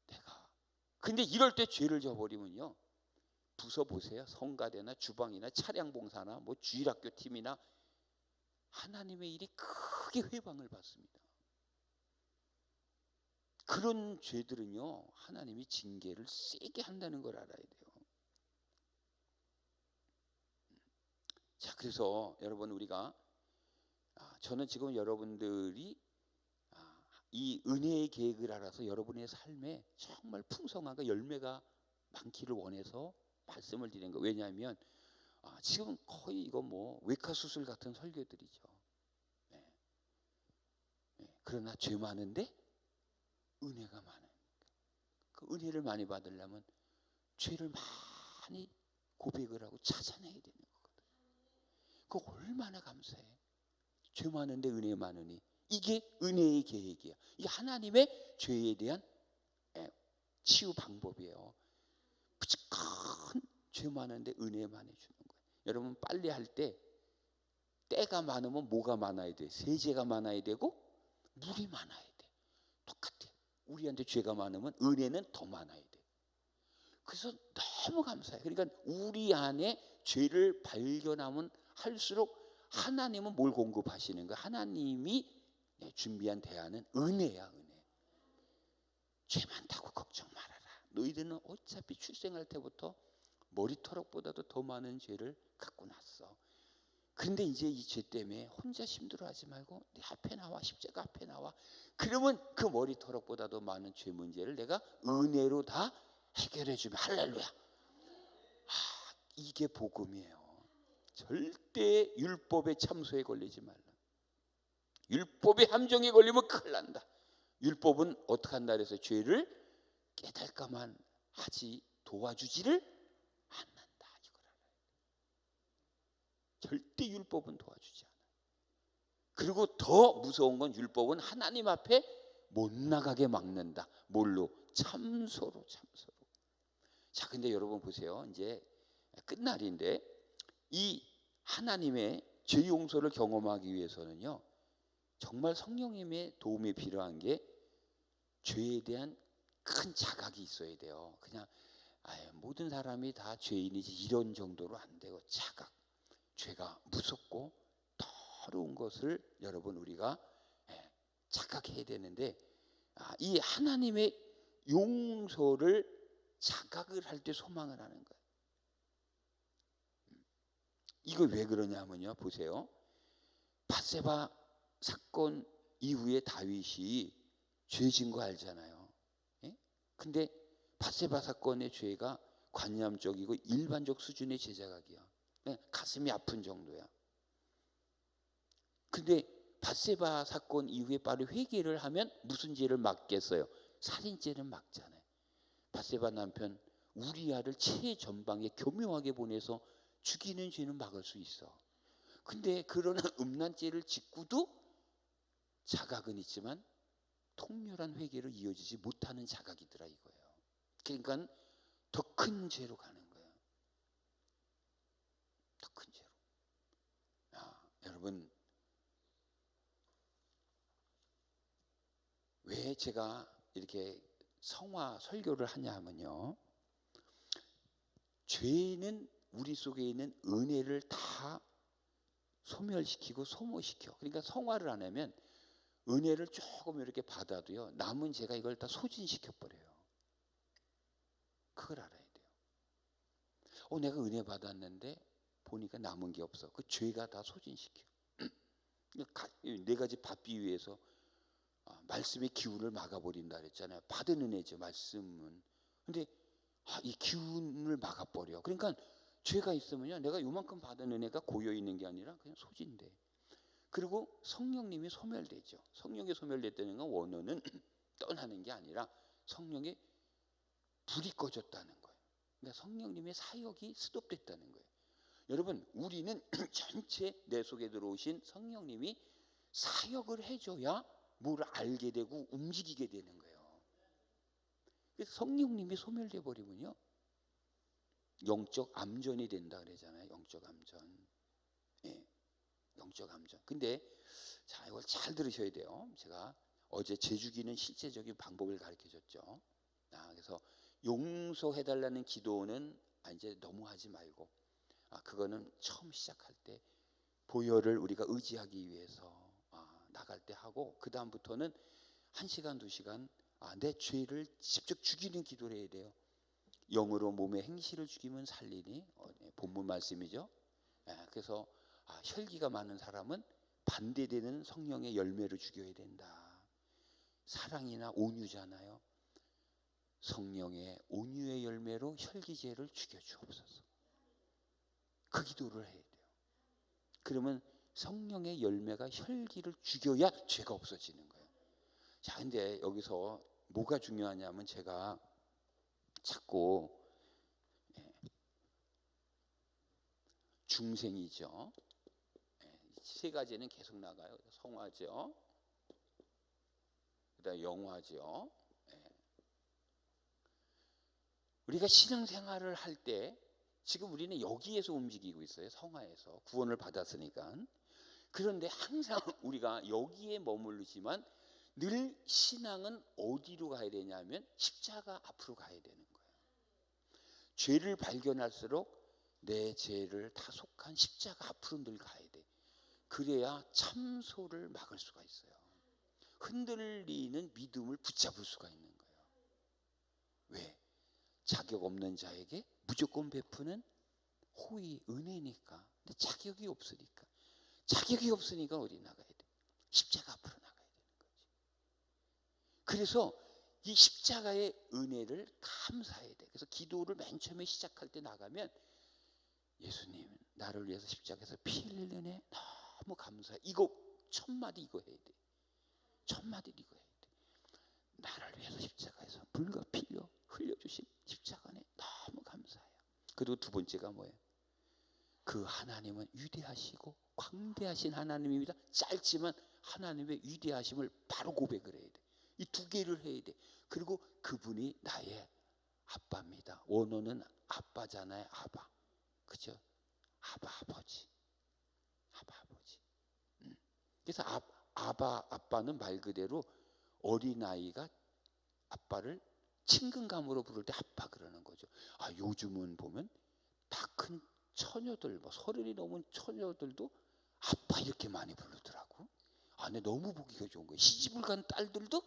내가. 근데 이럴 때 죄를 져버리면요, 부서 보세요. 성가대나 주방이나 차량 봉사나 뭐 주일학교 팀이나 하나님의 일이 크게 회방을 받습니다. 그런 죄들은요, 하나님이 징계를 세게 한다는 걸 알아야 돼요. 자, 그래서 여러분 우리가 저는 지금 여러분들이 이 은혜의 계획을 알아서 여러분의 삶에 정말 풍성하고 열매가 많기를 원해서 말씀을 드리는 거예요. 왜냐하면 지금 거의 이거 뭐 외과 수술 같은 설교들이죠. 네. 그러나 죄 많은데 은혜가 많아요. 그 은혜를 많이 받으려면 죄를 많이 고백을 하고 찾아내야 되는 거거든. 그거 얼마나 감사해. 죄 많은데 은혜 많으니. 이게 은혜의 계획이야. 이게 하나님의 죄에 대한 치유 방법이에요. 큰 죄 많은데 은혜만 해주는 거예요. 여러분 빨리 할 때 때가 많으면 뭐가 많아야 돼? 세제가 많아야 되고 물이 많아야 돼. 똑같아. 우리한테 죄가 많으면 은혜는 더 많아야 돼. 그래서 너무 감사해요. 그러니까 우리 안에 죄를 발견하면 할수록 하나님은 뭘 공급하시는 거야? 하나님이 준비한 대안은 은혜야, 은혜. 죄 많다고 걱정 말아라. 너희들은 어차피 출생할 때부터 머리털옥보다도 더 많은 죄를 갖고 났어. 그런데 이제 이 죄 때문에 혼자 힘들어하지 말고 내 앞에 나와, 십자가 앞에 나와. 그러면 그 머리털옥보다도 많은 죄 문제를 내가 은혜로 다 해결해 주면 할렐루야. 이게 복음이에요. 절대 율법의 참소에 걸리지 말라. 율법의 함정에 걸리면 큰일 난다. 율법은 어떻게 한다 그래서 죄를 깨달까만 하지 도와주지를 않는다. 이걸 알아야 돼. 절대 율법은 도와주지 않아. 그리고 더 무서운 건 율법은 하나님 앞에 못 나가게 막는다. 뭘로? 참소로. 자, 근데 여러분 보세요. 이제 끝날인데 이 하나님의 죄 용서를 경험하기 위해서는요, 정말 성령님의 도움이 필요한 게 죄에 대한 큰 자각이 있어야 돼요. 그냥 모든 사람이 다 죄인이지 이런 정도로 안 되고 자각, 죄가 무섭고 더러운 것을 여러분 우리가 자각해야 되는데, 이 하나님의 용서를 자각을 할 때 소망을 하는 거예요. 이거 왜 그러냐면요, 보세요. 밧세바 사건 이후에 다윗이 죄진 거 알잖아요. 근데 밧세바 사건의 죄가 관념적이고 일반적 수준의 제자각이야. 가슴이 아픈 정도야. 근데 밧세바 사건 이후에 바로 회개를 하면 무슨 죄를 막겠어요? 살인죄는 막잖아요. 밧세바 남편 우리아를 최전방에 교묘하게 보내서 죽이는 죄는 막을 수 있어. 근데 그러나 음란죄를 짓고도 자각은 있지만 통렬한 회개를 이어지지 못하는 자각이더라 이거예요. 그러니까 더 큰 죄로 가는 거예요. 더 큰 죄로. 여러분, 왜 제가 이렇게 성화 설교를 하냐 하면요, 죄는 우리 속에 있는 은혜를 다 소멸시키고 소모시켜. 그러니까 성화를 안 하면 은혜를 조금 이렇게 받아도요, 남은 죄가 이걸 다 소진시켜 버려요. 그걸 알아야 돼요. 내가 은혜 받았는데 보니까 남은 게 없어. 그 죄가 다 소진시켜. 네 가지 밥 비유에서 말씀의 기운을 막아버린다 그랬잖아요. 받은 은혜죠, 말씀은. 근데 이 기운을 막아버려. 그러니까 죄가 있으면요, 내가 요만큼 받은 은혜가 고여있는 게 아니라 그냥 소진돼. 그리고 성령님이 소멸되죠. 성령이 소멸됐다는 건 원어는 떠나는 게 아니라 성령의 불이 꺼졌다는 거예요. 그러니까 성령님의 사역이 스톱됐다는 거예요. 여러분, 우리는 전체 내 속에 들어오신 성령님이 사역을 해줘야 뭘 알게 되고 움직이게 되는 거예요. 그래서 성령님이 소멸돼 버리면요, 영적 암전이 된다 그러잖아요. 영적 암전. 영적 암전. 근데 자, 이걸 잘 들으셔야 돼요. 제가 어제 죄 죽이는 실제적인 방법을 가르쳐 줬죠. 그래서 용서해달라는 기도는 이제 너무 하지 말고, 그거는 처음 시작할 때 보혈을 우리가 의지하기 위해서 나갈 때 하고, 그 다음부터는 1시간 2시간 내 죄를 직접 죽이는 기도를 해야 돼요. 영으로 몸의 행실을 죽이면 살리니, 본문 말씀이죠. 그래서 혈기가 많은 사람은 반대되는 성령의 열매를 죽여야 된다. 사랑이나 온유잖아요. 성령의 온유의 열매로 혈기죄를 죽여주옵소서. 그 기도를 해야 돼요. 그러면 성령의 열매가 혈기를 죽여야 죄가 없어지는 거예요. 자, 근데 여기서 뭐가 중요하냐면, 제가 자꾸 중생이죠. 세 가지는 계속 나가요. 성화죠, 그다음 영화죠. 예. 우리가 신앙생활을 할 때 지금 우리는 여기에서 움직이고 있어요. 성화에서 구원을 받았으니까. 그런데 항상 우리가 여기에 머무르지만 늘 신앙은 어디로 가야 되냐면 십자가 앞으로 가야 되는 거예요. 죄를 발견할수록 내 죄를 타속한 십자가 앞으로 늘 가야 돼. 그래야 참소를 막을 수가 있어요. 흔들리는 믿음을 붙잡을 수가 있는 거예요. 왜? 자격 없는 자에게 무조건 베푸는 호의, 은혜니까. 근데 자격이 없으니까. 자격이 없으니까 어디 나가야 돼? 십자가 앞으로 나가야 되는 거지. 그래서 이 십자가의 은혜를 감사해야 돼. 그래서 기도를 맨 처음에 시작할 때 나가면 예수님 나를 위해서 십자가에서 피 흘린 은혜 너무 감사해. 이거 첫 마디 이거 해야 돼. 첫 마디 이거 해야 돼. 나를 위해서 십자가에서 물과 피로 흘려주신 십자가 은혜 너무 감사해요. 그리고 두 번째가 뭐예요? 그 하나님은 위대하시고 광대하신 하나님입니다. 짧지만 하나님의 위대하심을 바로 고백을 해야 돼. 이 두 개를 해야 돼. 그리고 그분이 나의 아빠입니다. 원어는 아빠잖아요. 아바. 그죠? 아바 아버지. 아바 아버지. 그래서 아빠는 말 그대로 어린아이가 아빠를 친근감으로 부를 때 아빠 그러는 거죠. 아, 요즘은 보면 다 큰 처녀들, 뭐 30이 넘은 처녀들도 아빠 이렇게 많이 부르더라고. 아, 근데 너무 보기가 좋은 거예요. 시집을 간 딸들도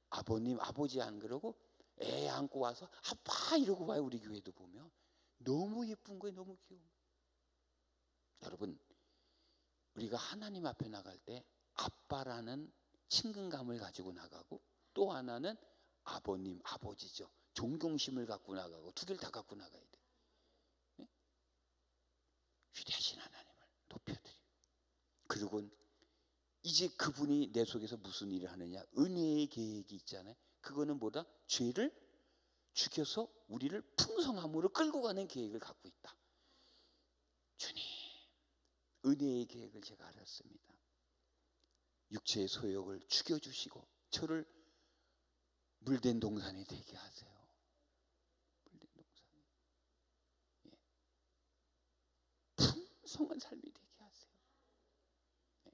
아버님, 아버지 안 그러고 애 안고 와서 아빠 이러고 와요. 우리 교회도 보면 너무 예쁜 거예요. 너무 귀여운 거예요. 여러분, 우리가 하나님 앞에 나갈 때 아빠라는 친근감을 가지고 나가고 또 하나는 아버님, 아버지죠. 존경심을 갖고 나가고 두 개를 다 갖고 나가야 돼. 네? 위대하신 하나님을 높여드리고 그리고 이제 그분이 내 속에서 무슨 일을 하느냐. 은혜의 계획이 있잖아요. 그거는 뭐다? 죄를 죽여서 우리를 풍성함으로 끌고 가는 계획을 갖고 있다. 주님, 은혜의 계획을 제가 알았습니다. 육체의 소욕을 죽여주시고 저를 물된 동산이 되게 하세요. 물된 동산이. 예. 풍성한 삶이 되게 하세요. 예.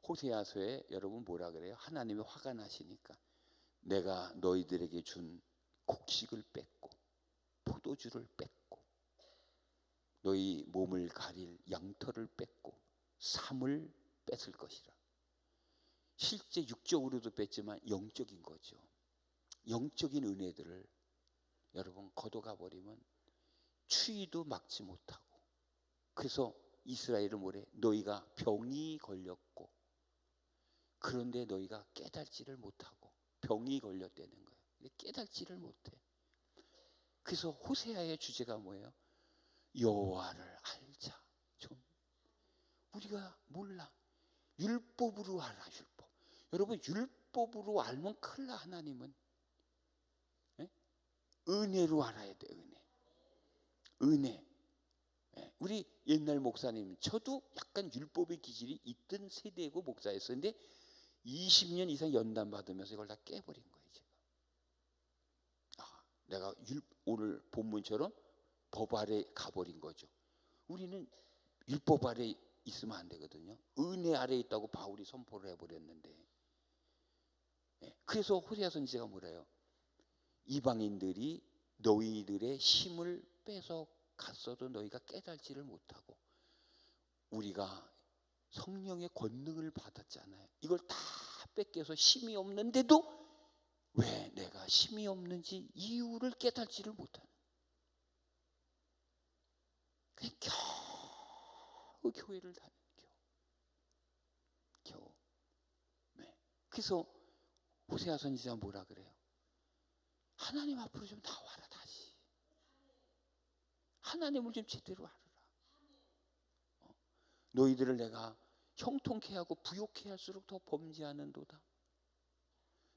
호세아서에 여러분 뭐라 그래요? 하나님이 화가 나시니까 내가 너희들에게 준 곡식을 뺏고 포도주를 뺏고 너희 몸을 가릴 양털을 뺏고 삶을 뺏을 것이라. 실제 육적으로도 뺐지만 영적인 거죠. 영적인 은혜들을 여러분 걷어가 버리면 추위도 막지 못하고 그래서 이스라엘은 뭐래? 너희가 병이 걸렸고 그런데 너희가 깨달지를 못하고 병이 걸렸다는 거예요. 깨달지를 못해. 그래서 호세아의 주제가 뭐예요? 여호와를 알자. 좀 우리가 몰라. 율법으로 알아. 율법. 여러분 율법으로 알면 큰일 나. 하나님은 은혜로 알아야 돼. 은혜. 우리 옛날 목사님 저도 약간 율법의 기질이 있던 세대고 목사였었는데 20년 이상 연단 받으면서 이걸 다 깨버린 거예요. 제가. 내가 오늘 본문처럼 법 아래 가버린 거죠. 우리는 율법 아래 있으면 안 되거든요. 은혜 아래 있다고 바울이 선포를 해버렸는데 그래서 호세아 선지자가 뭐래요? 이방인들이 너희들의 힘을 뺏어 갔어도 너희가 깨달지를 못하고 우리가 성령의 권능을 받았잖아요. 이걸 다 뺏겨서 힘이 없는데도 왜 내가 힘이 없는지 이유를 깨달지를 못하는 그냥 겨우 교회를 다니는 겨우. 네. 그래서 호세아 선지자 뭐라 그래요? 하나님 앞으로 좀 나와라 다시. 하나님을 좀 제대로 알아라. 너희들을 내가 형통케 하고 부욕케 할수록 더 범죄하는도다.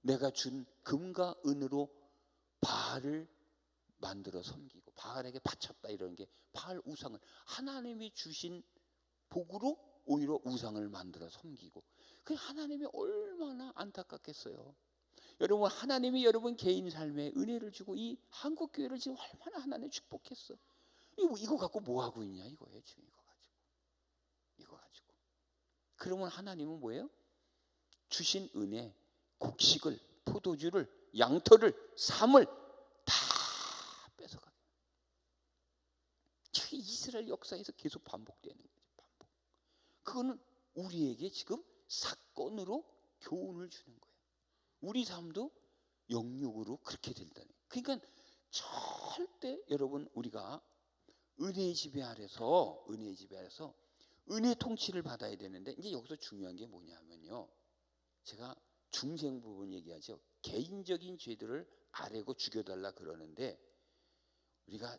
내가 준 금과 은으로 바알을 만들어 섬기고 바알에게 바쳤다 이런 게 바알 우상을 하나님이 주신 복으로 오히려 우상을 만들어 섬기고. 그 하나님이 얼마나 안타깝겠어요. 여러분, 하나님이 여러분 개인 삶에 은혜를 주고 이 한국 교회를 지금 얼마나 하나님 축복했어. 이거 갖고 뭐 하고 있냐 이거예요. 지금 이거 가지고. 그러면 하나님은 뭐예요? 주신 은혜, 곡식을, 포도주를, 양털을, 삶을 다 뺏어가요. 이스라엘 역사에서 계속 반복되는 거죠. 반복. 그거는 우리에게 지금 사건으로 교훈을 주는 거예요. 우리 삶도 영육으로 그렇게 된다는 거예요. 그러니까 절대 여러분 우리가 은혜의 지배 아래서 은혜 통치를 받아야 되는데, 이제 여기서 중요한 게 뭐냐면요, 제가 중생 부분 얘기하죠. 개인적인 죄들을 아뢰고 죽여달라 그러는데, 우리가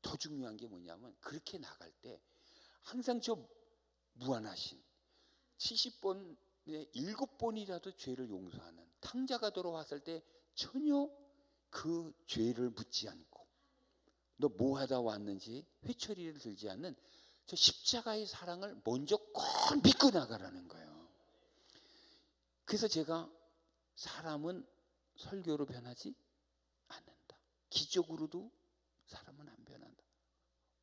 더 중요한 게 뭐냐면, 그렇게 나갈 때 항상 저 무한하신 70번에 7번이라도 죄를 용서하는 탕자가 돌아왔을 때 전혀 그 죄를 묻지 않고, 너 뭐 하다 왔는지 회초리를 들지 않는 저 십자가의 사랑을 먼저 꼭 믿고 나가라는 거예요. 그래서 제가 사람은 설교로 변하지 않는다. 기적으로도 사람은 안 변한다.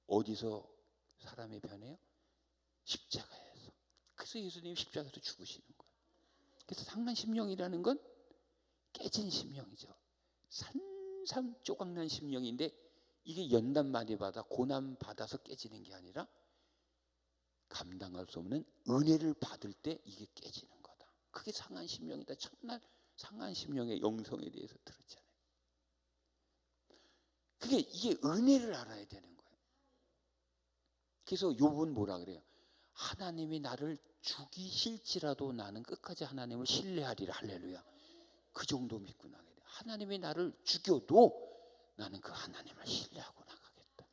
어디서 사람이 변해요? 십자가에서. 그래서 예수님이 십자가에서 죽으시는 거예요. 그래서 상한 심령이라는 건 깨진 심령이죠. 산산 조각난 심령인데, 이게 연단 많이 받아 고난 받아서 깨지는 게 아니라 감당할 수 없는 은혜를 받을 때 이게 깨지는 거다. 그게 상한 심령이다. 첫날 상한 심령의 영성에 대해서 들었잖아요. 그게 이게 은혜를 알아야 되는 거예요. 그래서 욥은 뭐라 그래요? 하나님이 나를 죽이실지라도 나는 끝까지 하나님을 신뢰하리라. 할렐루야. 그 정도 믿고 나가야 돼. 하나님이 나를 죽여도 나는 그 하나님을 신뢰하고 나가겠다.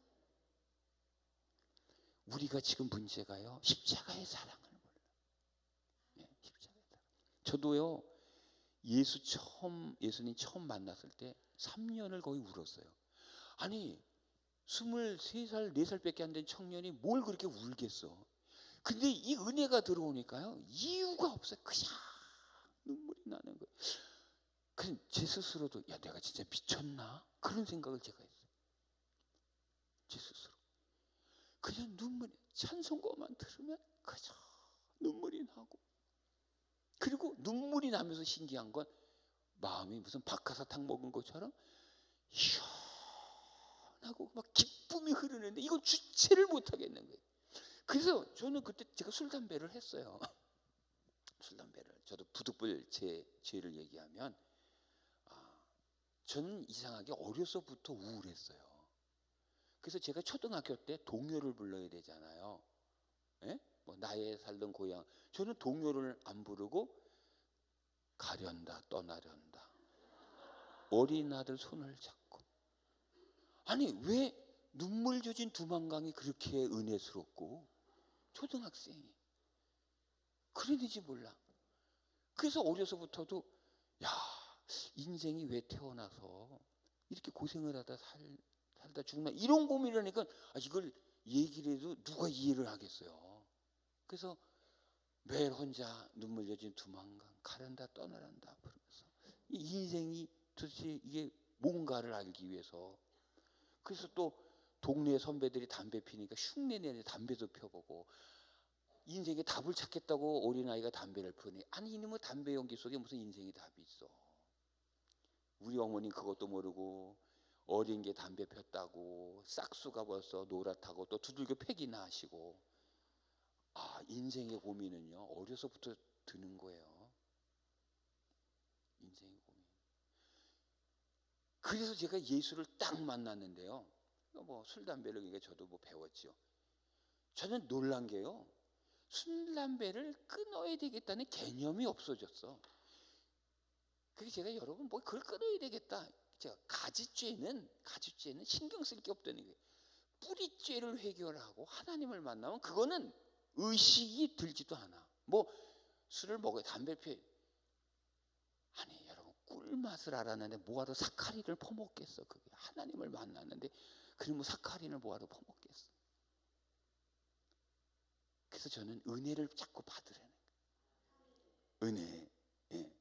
우리가 지금 문제가요, 십자가의 사랑을 몰라. 네, 십자가의 사랑. 저도요, 예수님 처음 만났을 때 3년을 거의 울었어요. 아니 23살 4살밖에 안 된 청년이 뭘 그렇게 울겠어. 근데 이 은혜가 들어오니까요, 이유가 없어요. 그냥 눈물이 나는 거예요. 그래서 제 스스로도, 야, 내가 진짜 미쳤나? 그런 생각을 제가 했어요. 제 스스로. 그냥 눈물이, 찬송가만 들으면 그저 눈물이 나고, 그리고 눈물이 나면서 신기한 건 마음이 무슨 박하사탕 먹은 것처럼 시원하고 막 기쁨이 흐르는데 이건 주체를 못 하겠는 거예요. 그래서 저는 그때 제가 술 담배를 했어요. 술 담배를. 저도 부득불 제 죄를 얘기하면, 저는 이상하게 어려서부터 우울했어요. 그래서 제가 초등학교 때 동요를 불러야 되잖아요. 예? 뭐 나의 살던 고향. 저는 동요를 안 부르고 가련다 떠나련다 어린 아들 손을 잡고. 아니 왜 눈물 젖은 두만강이 그렇게 은혜스럽고 초등학생이 그랬는지 몰라. 그래서 어려서부터도, 야, 인생이 왜 태어나서 이렇게 고생을 하다 살다 죽나, 이런 고민을 하니까 이걸 얘기를 해도 누가 이해를 하겠어요. 그래서 매일 혼자 눈물 젖은 두만강 가련다 떠나란다 부르면서 이 인생이 도대체 이게 뭔가를 알기 위해서. 그래서 또 동네 선배들이 담배 피니까 흉내내는 담배도 펴보고, 인생에 답을 찾겠다고 어린아이가 담배를 피우니, 아니 이놈의 담배 연기 속에 무슨 인생의 답이 있어. 우리 어머니 그것도 모르고 어린 게 담배 폈다고 싹수가 벌써 노랗다고 또 두들겨 패기나 하시고. 인생의 고민은요 어려서부터 드는 거예요. 인생의 고민. 그래서 제가 예수를 딱 만났는데요, 뭐 술 담배를 그러니까 저도 뭐 배웠죠. 저는 놀란 게요, 술 담배를 끊어야 되겠다는 개념이 없어졌어. 그게 제가, 여러분 뭐 그걸 끊어야 되겠다. 제가 가지죄는 신경 쓸 게 없다는 거예요. 뿌리죄를 해결하고 하나님을 만나면 그거는 의식이 들지도 않아. 뭐 술을 먹어야 담배 피워. 아니 여러분, 꿀맛을 알았는데 뭐하러 사카린을 퍼먹겠어. 그게 하나님을 만났는데 그러면 사카린을 뭐하러 퍼먹겠어. 그래서 저는 은혜를 자꾸 받으라는 거예요. 은혜. 예.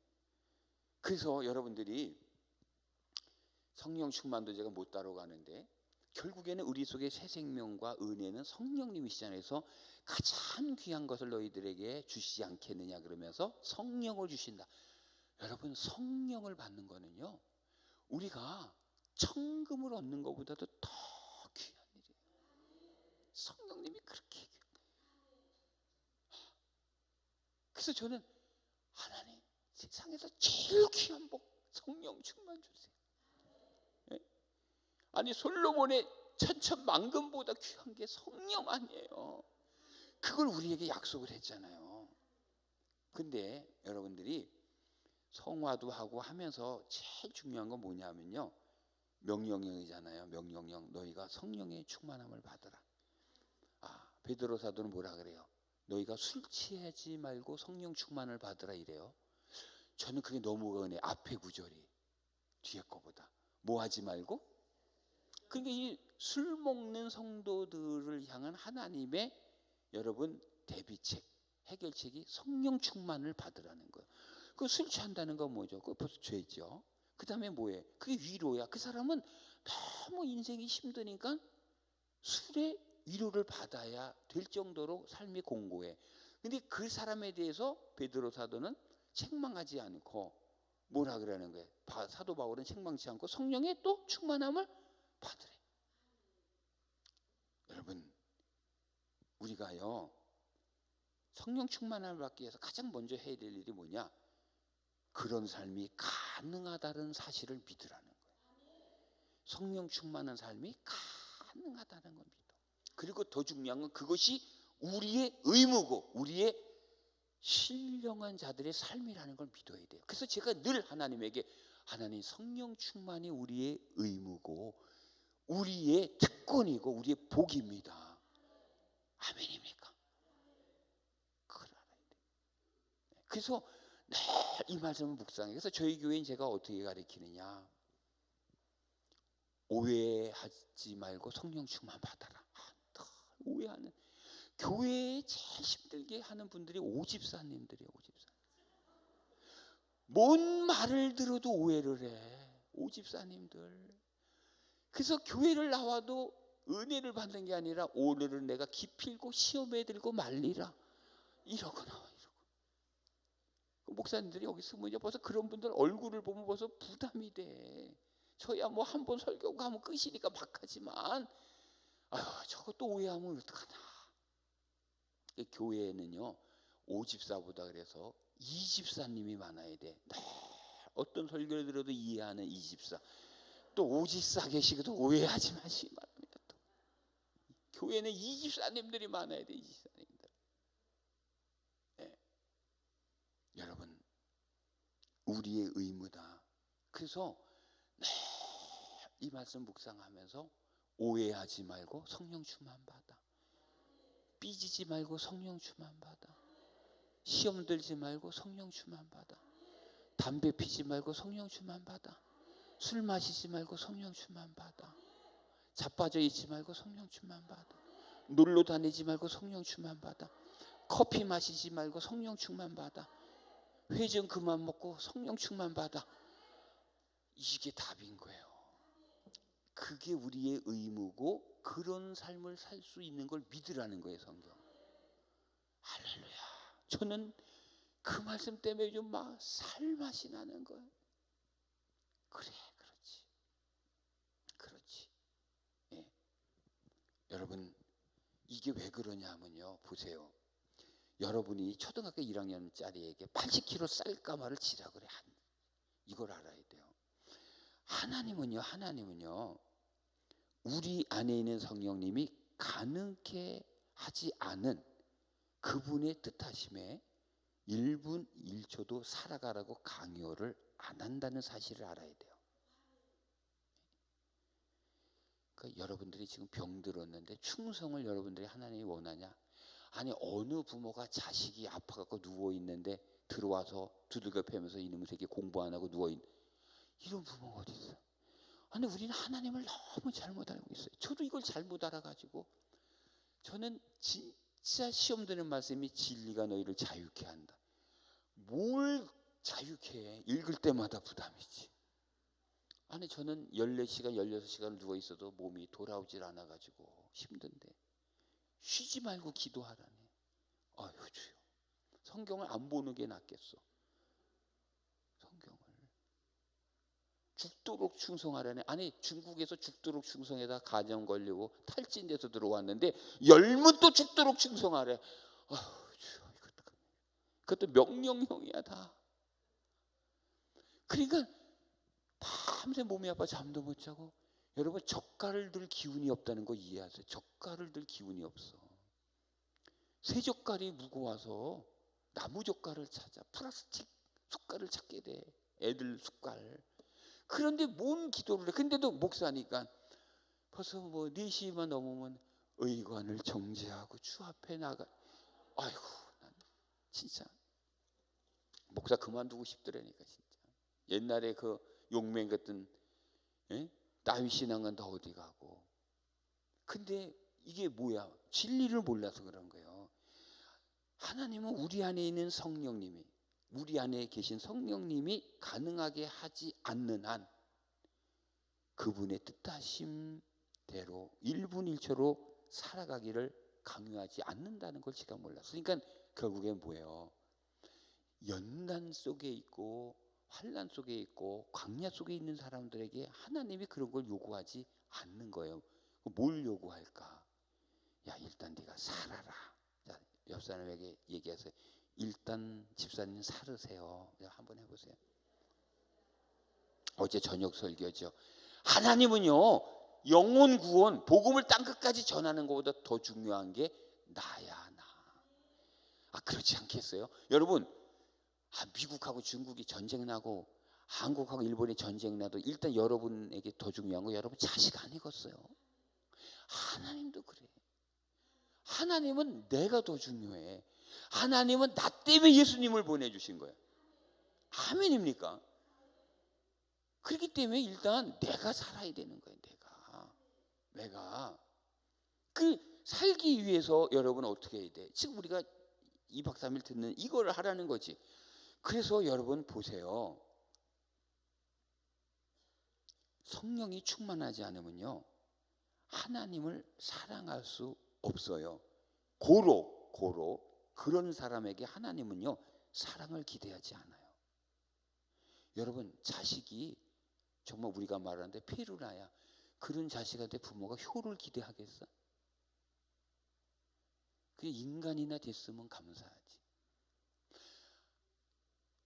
그래서 여러분들이 성령 충만도 제가 못 따라가는데 결국에는 우리 속에 새 생명과 은혜는 성령님이시잖아요. 그래서 가장 귀한 것을 너희들에게 주시지 않겠느냐 그러면서 성령을 주신다. 여러분, 성령을 받는 거는요, 우리가 천금을 얻는 것보다도 더 귀한 일이에요. 성령님이 그렇게 귀해요. 그래서 저는 하나님, 세상에서 제일 귀한 복 성령 충만 주세요. 예? 아니, 솔로몬의 천천만금보다 귀한 게 성령 아니에요. 그걸 우리에게 약속을 했잖아요. 근데 여러분들이 성화도 하고 하면서 제일 중요한 건 뭐냐면요, 명령형이잖아요. 명령형. 너희가 성령의 충만함을 받으라. 베드로 사도는 뭐라 그래요? 너희가 술 취하지 말고 성령 충만을 받으라 이래요. 저는 그게 너무 은혜. 앞에 구절이 뒤에 거보다 뭐 하지 말고? 그러니까 이 술 먹는 성도들을 향한 하나님의 여러분 대비책, 해결책이 성령 충만을 받으라는 거예요. 그 술 취한다는 건 뭐죠? 그거 벌써 죄죠. 그 다음에 뭐예요? 그게 위로야. 그 사람은 너무 인생이 힘드니까 술의 위로를 받아야 될 정도로 삶이 공고해. 근데 그 사람에 대해서 베드로 사도는 책망하지 않고 뭐라 그러는 거예요? 사도 바울은 책망치 않고 성령의 또 충만함을 받으래. 여러분, 우리가요 성령 충만함을 받기 위해서 가장 먼저 해야 될 일이 뭐냐? 그런 삶이 가능하다는 사실을 믿으라는 거예요. 성령 충만한 삶이 가능하다는 걸 믿어. 그리고 더 중요한 건 그것이 우리의 의무고 우리의 신령한 자들의 삶이라는 걸 믿어야 돼요. 그래서 제가 늘 하나님에게, 하나님, 성령 충만이 우리의 의무고 우리의 특권이고 우리의 복입니다. 아멘입니까? 그걸 알아야 돼요. 그래서 늘 이 말씀을 묵상해요. 그래서 저희 교회는 제가 어떻게 가르치느냐, 오해하지 말고 성령 충만 받아라. 오해하는, 교회에 제일 힘들게 하는 분들이 오집사님들이에요. 오집사. 뭔 말을 들어도 오해를 해, 오집사님들. 그래서 교회를 나와도 은혜를 받는 게 아니라 오늘은 내가 기필고 시험에 들고 말리라 이러고 나와. 이러고 목사님들이 여기 있으면 벌써 그런 분들 얼굴을 보면 벌써 부담이 돼. 저야 뭐 한 번 설교 가면 끝이니까 막 하지만 저거 또 오해하면 어떡하나. 교회에는요 오집사보다 그래서 이집사님이 많아야 돼. 어떤 설교를 들어도 이해하는 이집사, 또 오집사 계시고도 오해하지 마시기 바랍니다. 또 교회는 이집사님들이 많아야 돼. 이집사님들. 네. 여러분, 우리의 의무다. 그래서 이 말씀 묵상하면서 오해하지 말고 성령 충만 받아. 삐지지 말고 성령 충만 받아. 시험 들지 말고 성령 충만 받아. 담배 피지 말고 성령 충만 받아. 술 마시지 말고 성령 충만 받아. 자빠져 있지 말고 성령 충만 받아. 놀러 다니지 말고 성령 충만 받아. 커피 마시지 말고 성령 충만 받아. 회전 그만 먹고 성령 충만 받아. 이게 답인 거예요. 그게 우리의 의무고 그런 삶을 살 수 있는 걸 믿으라는 거예요, 성경. 할렐루야. 저는 그 말씀 때문에 요즘 막 살맛이 나는 거예요. 그래, 그렇지. 예. 여러분, 이게 왜 그러냐 하면요, 보세요. 여러분이 초등학교 1학년짜리에게 80kg 쌀가마를 치라 그래. 이걸 알아야 돼요. 하나님은요 우리 안에 있는 성령님이 가능케 하지 않은 그분의 뜻하심에 1분 1초도 살아가라고 강요를 안 한다는 사실을 알아야 돼요. 그러니까 여러분들이 지금 병들었는데 충성을 여러분들이 하나님이 원하냐? 아니, 어느 부모가 자식이 아파갖고 누워있는데 들어와서 두들겨 패면서 이놈의 새끼 공부 안 하고 누워있는 이런 부모가 어디 있어요? 아니, 우리는 하나님을 너무 잘못 알고 있어요. 저도 이걸 잘못 알아가지고 저는 진짜 진짜 시험 드는 말씀이 진리가 너희를 자유케 한다. 뭘 자유케 해? 읽을 때마다 부담이지. 아니 저는 14시간 16시간 누워 있어도 몸이 돌아오질 않아 가지고 힘든데 쉬지 말고 기도하라네. 아유 주여, 성경을 안 보는 게 낫겠어. 성경을 죽도록 충성하라네. 아니 중국에서 죽도록 충성에다 가정 걸리고 탈진돼서 들어왔는데 열문 또 죽도록 충성하래. 아유 주여, 그것도 명령형이야 다. 그러니까 밤새 몸이 아파 잠도 못 자고. 여러분 젓갈을 들 기운이 없다는 거 이해하세요? 젓갈을 들 기운이 없어. 새 젓갈이 무거워서 나무 젓갈을 찾아 플라스틱 숟갈을 찾게 돼. 애들 숟갈. 그런데 뭔 기도를 해. 근데도 목사니까 벌써 뭐 4시만 넘으면 의관을 정지하고 주 앞에 나가. 아이고 난 진짜 목사 그만두고 싶더라니까 진짜. 옛날에 그 용맹 같은 다윗 신앙은 다 어디 가고. 근데 이게 뭐야? 진리를 몰라서 그런 거예요. 하나님은 우리 안에 있는 성령님이, 우리 안에 계신 성령님이 가능하게 하지 않는 한 그분의 뜻하심대로 1분 1초로 살아가기를 강요하지 않는다는 걸 제가 몰랐어요. 그러니까 결국엔 뭐예요? 연단 속에 있고 환난 속에 있고 광야 속에 있는 사람들에게 하나님이 그런 걸 요구하지 않는 거예요. 뭘 요구할까? 야 일단 네가 살아라. 자, 옆 사람에게 얘기하세요. 일단 집사님 살으세요. 한번 해보세요. 어제 저녁 설교죠. 하나님은요 영혼 구원 복음을 땅 끝까지 전하는 것보다 더 중요한 게 나야 나. 그렇지 않겠어요? 여러분 미국하고 중국이 전쟁 나고 한국하고 일본이 전쟁 나도 일단 여러분에게 더 중요한 거 여러분 자식 안 익었어요. 하나님도 그래. 하나님은 내가 더 중요해. 하나님은 나 때문에 예수님을 보내주신 거예요. 아멘입니까? 그렇기 때문에 일단 내가 살아야 되는 거예요. 내가 그 살기 위해서 여러분 어떻게 해야 돼? 지금 우리가 2박 3일 듣는 이걸 하라는 거지. 그래서 여러분 보세요. 성령이 충만하지 않으면요 하나님을 사랑할 수 없어요. 고로 그런 사람에게 하나님은요 사랑을 기대하지 않아요. 여러분 자식이 정말 우리가 말하는데 페루나야 그런 자식한테 부모가 효를 기대하겠어? 그냥 인간이나 됐으면 감사하지.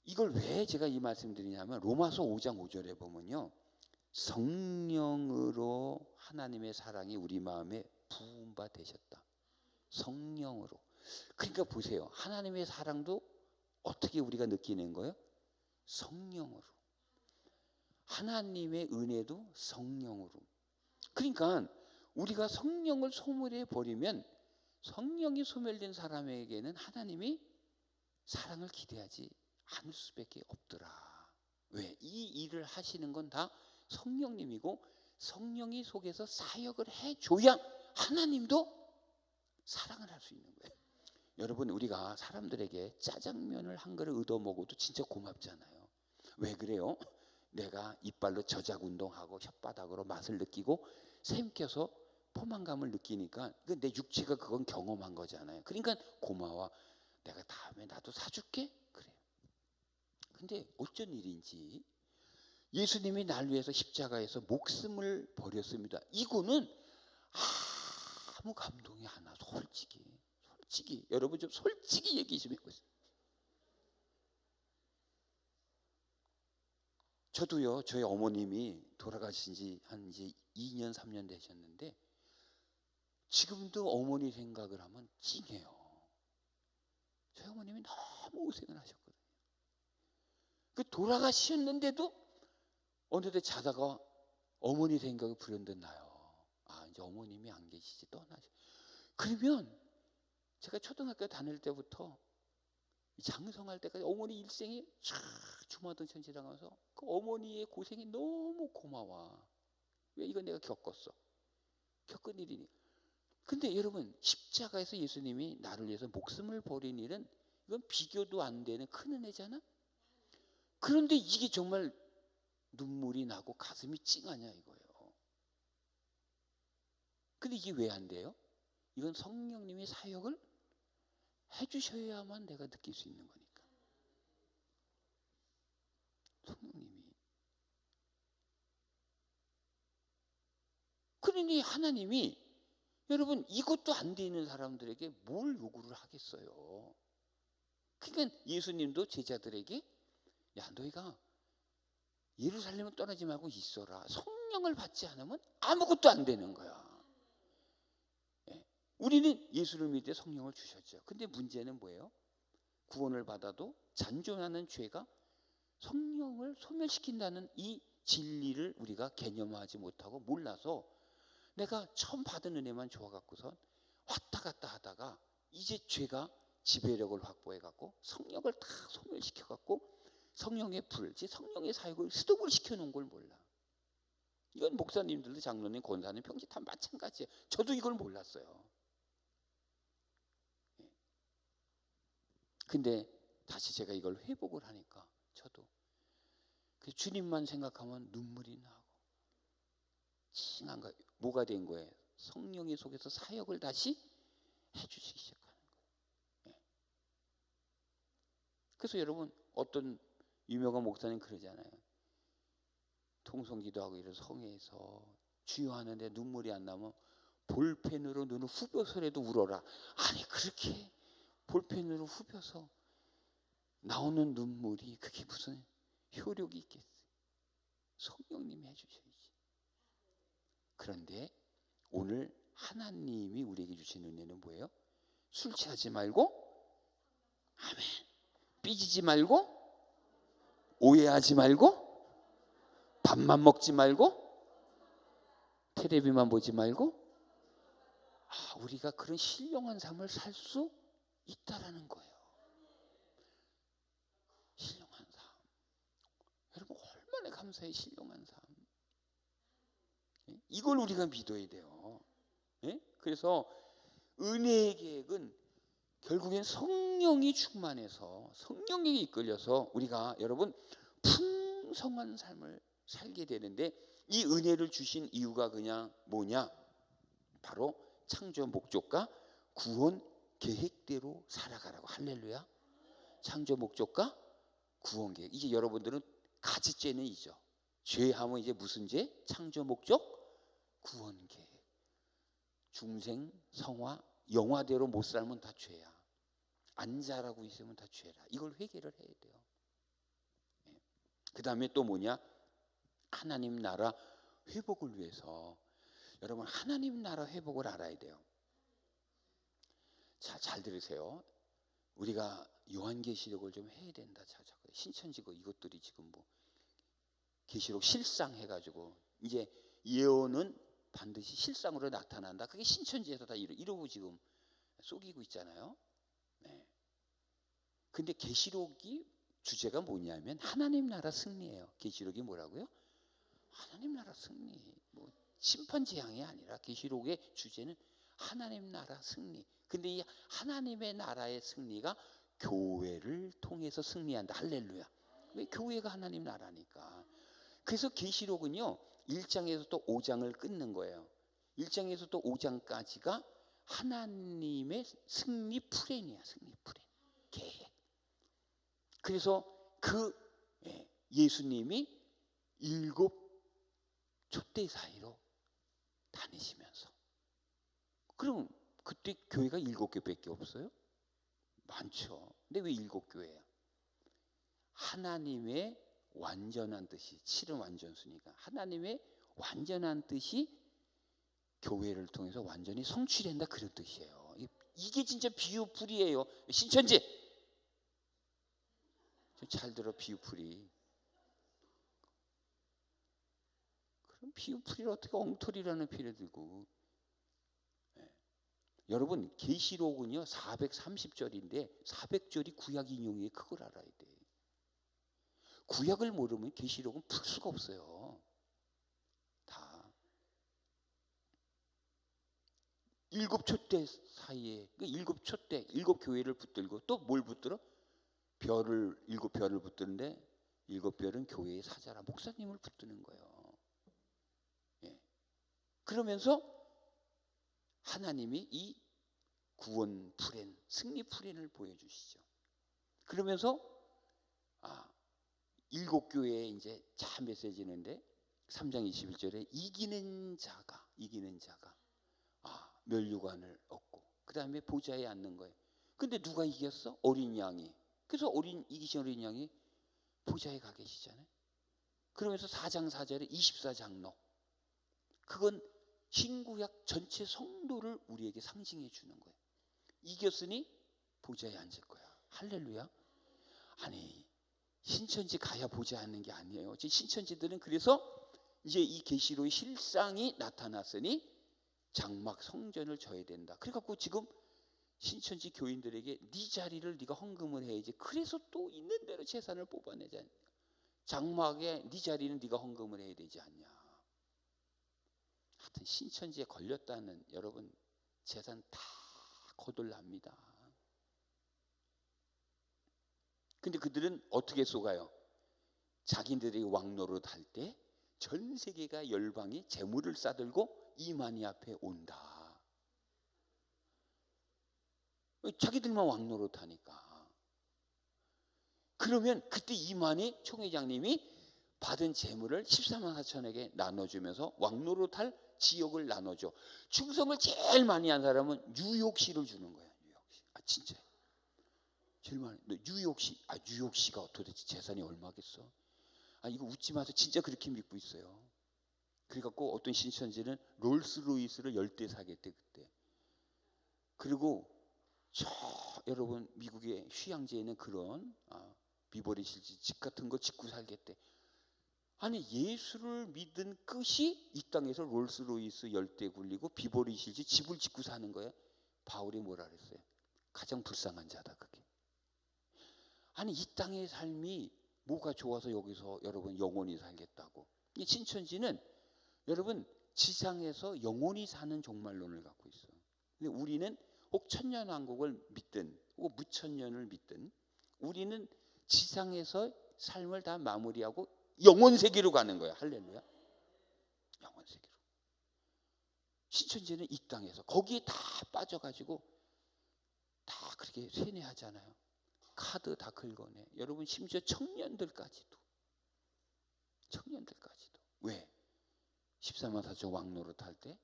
이걸 왜 제가 이 말씀 드리냐면 로마서 5장 5절에 보면요 성령으로 하나님의 사랑이 우리 마음에 부은 바 되셨다. 성령으로. 그러니까 보세요. 하나님의 사랑도 어떻게 우리가 느끼는 거예요? 성령으로. 하나님의 은혜도 성령으로. 그러니까 우리가 성령을 소멸해 버리면 성령이 소멸된 사람에게는 하나님이 사랑을 기대하지 않을 수밖에 없더라. 왜? 이 일을 하시는 건 다 성령님이고 성령이 속에서 사역을 해줘야 하나님도 사랑을 할 수 있는 거예요. 여러분 우리가 사람들에게 짜장면을 한 그릇 얻어 먹어도 진짜 고맙잖아요. 왜 그래요? 내가 이빨로 저작 운동하고 혓바닥으로 맛을 느끼고 샘켜서 포만감을 느끼니까 내 육체가 그건 경험한 거잖아요. 그러니까 고마워. 내가 다음에 나도 사줄게. 그래요. 근데 어쩐 일인지 예수님이 날 위해서 십자가에서 목숨을 버렸습니다. 이거는 아무 감동이 안 와서 솔직히 여러분 좀 솔직히 얘기 좀 해보세요. 저도요 저희 어머님이 돌아가신 지 한 이제 2년 3년 되셨는데 지금도 어머니 생각을 하면 찡해요. 저희 어머님이 너무 고생을 하셨거든요. 그 돌아가셨는데도 어느새 자다가 어머니 생각이 불현듯 나요. 이제 어머님이 안 계시지 떠나지. 그러면 제가 초등학교 다닐 때부터 장성할 때까지 어머니 일생이 쫙 주마등천 지나가면서 그 어머니의 고생이 너무 고마워. 왜? 이건 내가 겪었어. 겪은 일이니. 근데 여러분, 십자가에서 예수님이 나를 위해서 목숨을 버린 일은 이건 비교도 안 되는 큰 은혜잖아. 그런데 이게 정말 눈물이 나고 가슴이 찡하냐 이거예요. 근데 이게 왜 안 돼요? 이건 성령님이 사역을 해주셔야만 내가 느낄 수 있는 거니까. 성령님이. 그러니 하나님이 여러분 이것도 안 되는 사람들에게 뭘 요구를 하겠어요. 그러니까 예수님도 제자들에게 야 너희가 예루살렘을 떠나지 말고 있어라. 성령을 받지 않으면 아무것도 안 되는 거야. 우리는 예수를 믿을 때 성령을 주셨죠. 근데 문제는 뭐예요? 구원을 받아도 잔존하는 죄가 성령을 소멸시킨다는 이 진리를 우리가 개념화하지 못하고 몰라서 내가 처음 받은 은혜만 좋아갖고선 왔다 갔다 하다가 이제 죄가 지배력을 확보해갖고 성령을 다 소멸시켜갖고 성령의 불, 즉 성령의 사역을 스톱을 시켜놓은 걸 몰라. 이건 목사님들도 장로님, 권사님, 평지 다 마찬가지예요. 저도 이걸 몰랐어요. 근데 다시 제가 이걸 회복을 하니까 저도 주님만 생각하면 눈물이 나고 찡한 거예요. 뭐가 된 거예요? 성령의 속에서 사역을 다시 해주시기 시작하는 거예요. 그래서 여러분 어떤 유명한 목사님 그러잖아요. 통성기도하고 이런 성회에서 주여 하는데 눈물이 안 나면 볼펜으로 눈을 후벼서라도 울어라. 아니 그렇게 볼펜으로 후벼서 나오는 눈물이 그게 무슨 효력이 있겠어요? 성령님이 해주셔야지. 그런데 오늘 하나님이 우리에게 주신 은혜는 뭐예요? 술 취하지 말고, 아멘. 삐지지 말고, 오해하지 말고, 밥만 먹지 말고, 텔레비만 보지 말고, 우리가 그런 신령한 삶을 살 수 있다라는 거예요. 신령한 삶. 여러분 얼마나 감사해. 신령한 삶. 이걸 우리가 믿어야 돼요. 그래서 은혜의 계획은 결국엔 성령이 충만해서 성령에게 이끌려서 우리가 여러분 풍성한 삶을 살게 되는데 이 은혜를 주신 이유가 그냥 뭐냐? 바로 창조 목적과 구원 계획대로 살아가라고. 할렐루야. 창조 목적과 구원 계획. 이제 여러분들은 가지죄는 이죠. 죄하면 이제 무슨 죄? 창조 목적, 구원 계획. 중생, 성화, 영화대로 못 살면 다 죄야. 안 자라고 있으면 다 죄라. 이걸 회개를 해야 돼요. 그 다음에 또 뭐냐? 하나님 나라 회복을 위해서 여러분 하나님 나라 회복을 알아야 돼요. 자, 잘 들으세요. 우리가 요한계시록을 좀 해야 된다. 자, 신천지고 이것들이 지금 뭐 계시록 실상 해가지고 이제 예언은 반드시 실상으로 나타난다. 그게 신천지에서 다 이러고 지금 속이고 있잖아요. 네. 근데 계시록이 주제가 뭐냐면 하나님 나라 승리예요. 계시록이 뭐라고요? 하나님 나라 승리. 뭐 심판 재앙이 아니라 계시록의 주제는 하나님 나라 승리. 근데 이 하나님의 나라의 승리가 교회를 통해서 승리한다. 할렐루야. 왜? 교회가 하나님 나라니까. 그래서 계시록은요 1장에서 또 5장을 끊는 거예요. 1장에서 또 5장까지가 하나님의 승리 플랜이야. 승리 플랜 계획. 그래서 그 예수님이 7 촛대 사이로 다니시면서, 그럼 그때 교회가 7교밖에 없어요? 많죠. 근데 왜 7교회야? 하나님의 완전한 뜻이, 7은 완전수니까 하나님의 완전한 뜻이 교회를 통해서 완전히 성취된다, 그런 뜻이에요. 이게 진짜 비유풀이에요. 신천지 잘 들어. 비유풀이. 그럼 비유풀이를 어떻게 엉터리라는 피를 들고. 여러분 계시록은요 430절인데 400절이 구약 인용이에요. 그걸 알아야 돼. 구약을 모르면 계시록은 풀 수가 없어요. 다 일곱 촛대 사이에, 그 일곱 촛대, 일곱 교회를 붙들고 또 뭘 붙들어? 별을, 일곱 별을 붙드는데 일곱 별은 교회의 사자라, 목사님을 붙드는 거예요. 예. 그러면서 하나님이 이 구원 프렌, 승리 프렌을 보여주시죠. 그러면서 일곱 교회에 이제 자 메시지는데 3장 21절에 이기는 자가 멸류관을 얻고 그 다음에 보좌에 앉는 거예요. 근데 누가 이겼어? 어린 양이. 그래서 이기신 어린 양이 보좌에 가 계시잖아요. 그러면서 4장 4절에 24장로, 그건 신구약 전체 성도를 우리에게 상징해 주는 거예요. 이겼으니 보좌에 앉을 거야. 할렐루야. 아니, 신천지 가야 보좌에 앉는 게 아니에요. 신천지들은 그래서 이제 이 계시로의 실상이 나타났으니 장막 성전을 져야 된다. 그래갖고 지금 신천지 교인들에게 네 자리를 네가 헌금을 해야지. 그래서 또 있는 대로 재산을 뽑아내자. 장막에 네 자리는 네가 헌금을 해야 되지 않냐. 하여튼 신천지에 걸렸다는 여러분 재산 다 거둘랍니다. 근데 그들은 어떻게 속아요? 자기들이 왕노릇 할 때 전 세계가 열방이 재물을 싸들고 이만희 앞에 온다. 자기들만 왕노릇 하니까. 그러면 그때 이만희 총회장님이 받은 재물을 14만 4천에게 나눠주면서 왕노릇 할 지역을 나눠줘. 충성을 제일 많이 한 사람은 뉴욕시를 주는 거야. 뉴욕시. 진짜 제일 많이. 뉴욕시가 도대체 재산이 얼마겠어? 이거 웃지 마세요. 진짜 그렇게 믿고 있어요. 그래갖고 어떤 신천지는 롤스로이스를 10대 사겠대 그때. 그리고 여러분 미국의 휴양지에 있는 그런 비버리 실지 집 같은 거 짓고 살겠대. 아니, 예수를 믿은 끝이 이 땅에서 롤스로이스 10대 굴리고 비버리 실지 집을 짓고 사는 거예요. 바울이 뭐라 그랬어요? 가장 불쌍한 자다 그게. 아니, 이 땅의 삶이 뭐가 좋아서 여기서 여러분 영원히 살겠다고. 이 신천지는 여러분 지상에서 영원히 사는 종말론을 갖고 있어. 근데 우리는 혹 천년왕국을 믿든 혹 무천년을 믿든 우리는 지상에서 삶을 다 마무리하고 영원 세계로 가는 거야. 할렐루야. 영원 세계로. 신천지는 이 땅에서 거기에 다 빠져가지고 다 그렇게 세뇌하잖아요. 카드 다 긁어내. 여러분 심지어 청년들까지도. 왜? 14만 4천 왕노릇 할 때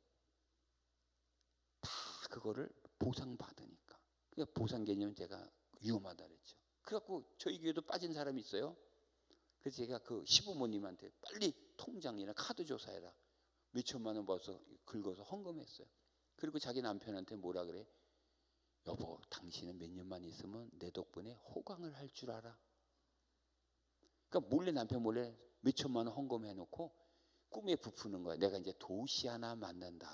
다 그거를 보상받으니까. 그러니까 보상 개념은 제가 위험하다 그랬죠. 그래갖고 저희 교회도 빠진 사람이 있어요. 그래서 제가 그 시부모님한테 빨리 통장이나 카드 조사해라. 몇 천만 원 벌써 긁어서 헌금했어요. 그리고 자기 남편한테 뭐라 그래? 여보, 당신은 몇 년만 있으면 내 덕분에 호강을 할 줄 알아. 그러니까 몰래 남편 몰래 몇 천만 원 헌금해놓고 꿈에 부푸는 거야. 내가 이제 도시 하나 만든다.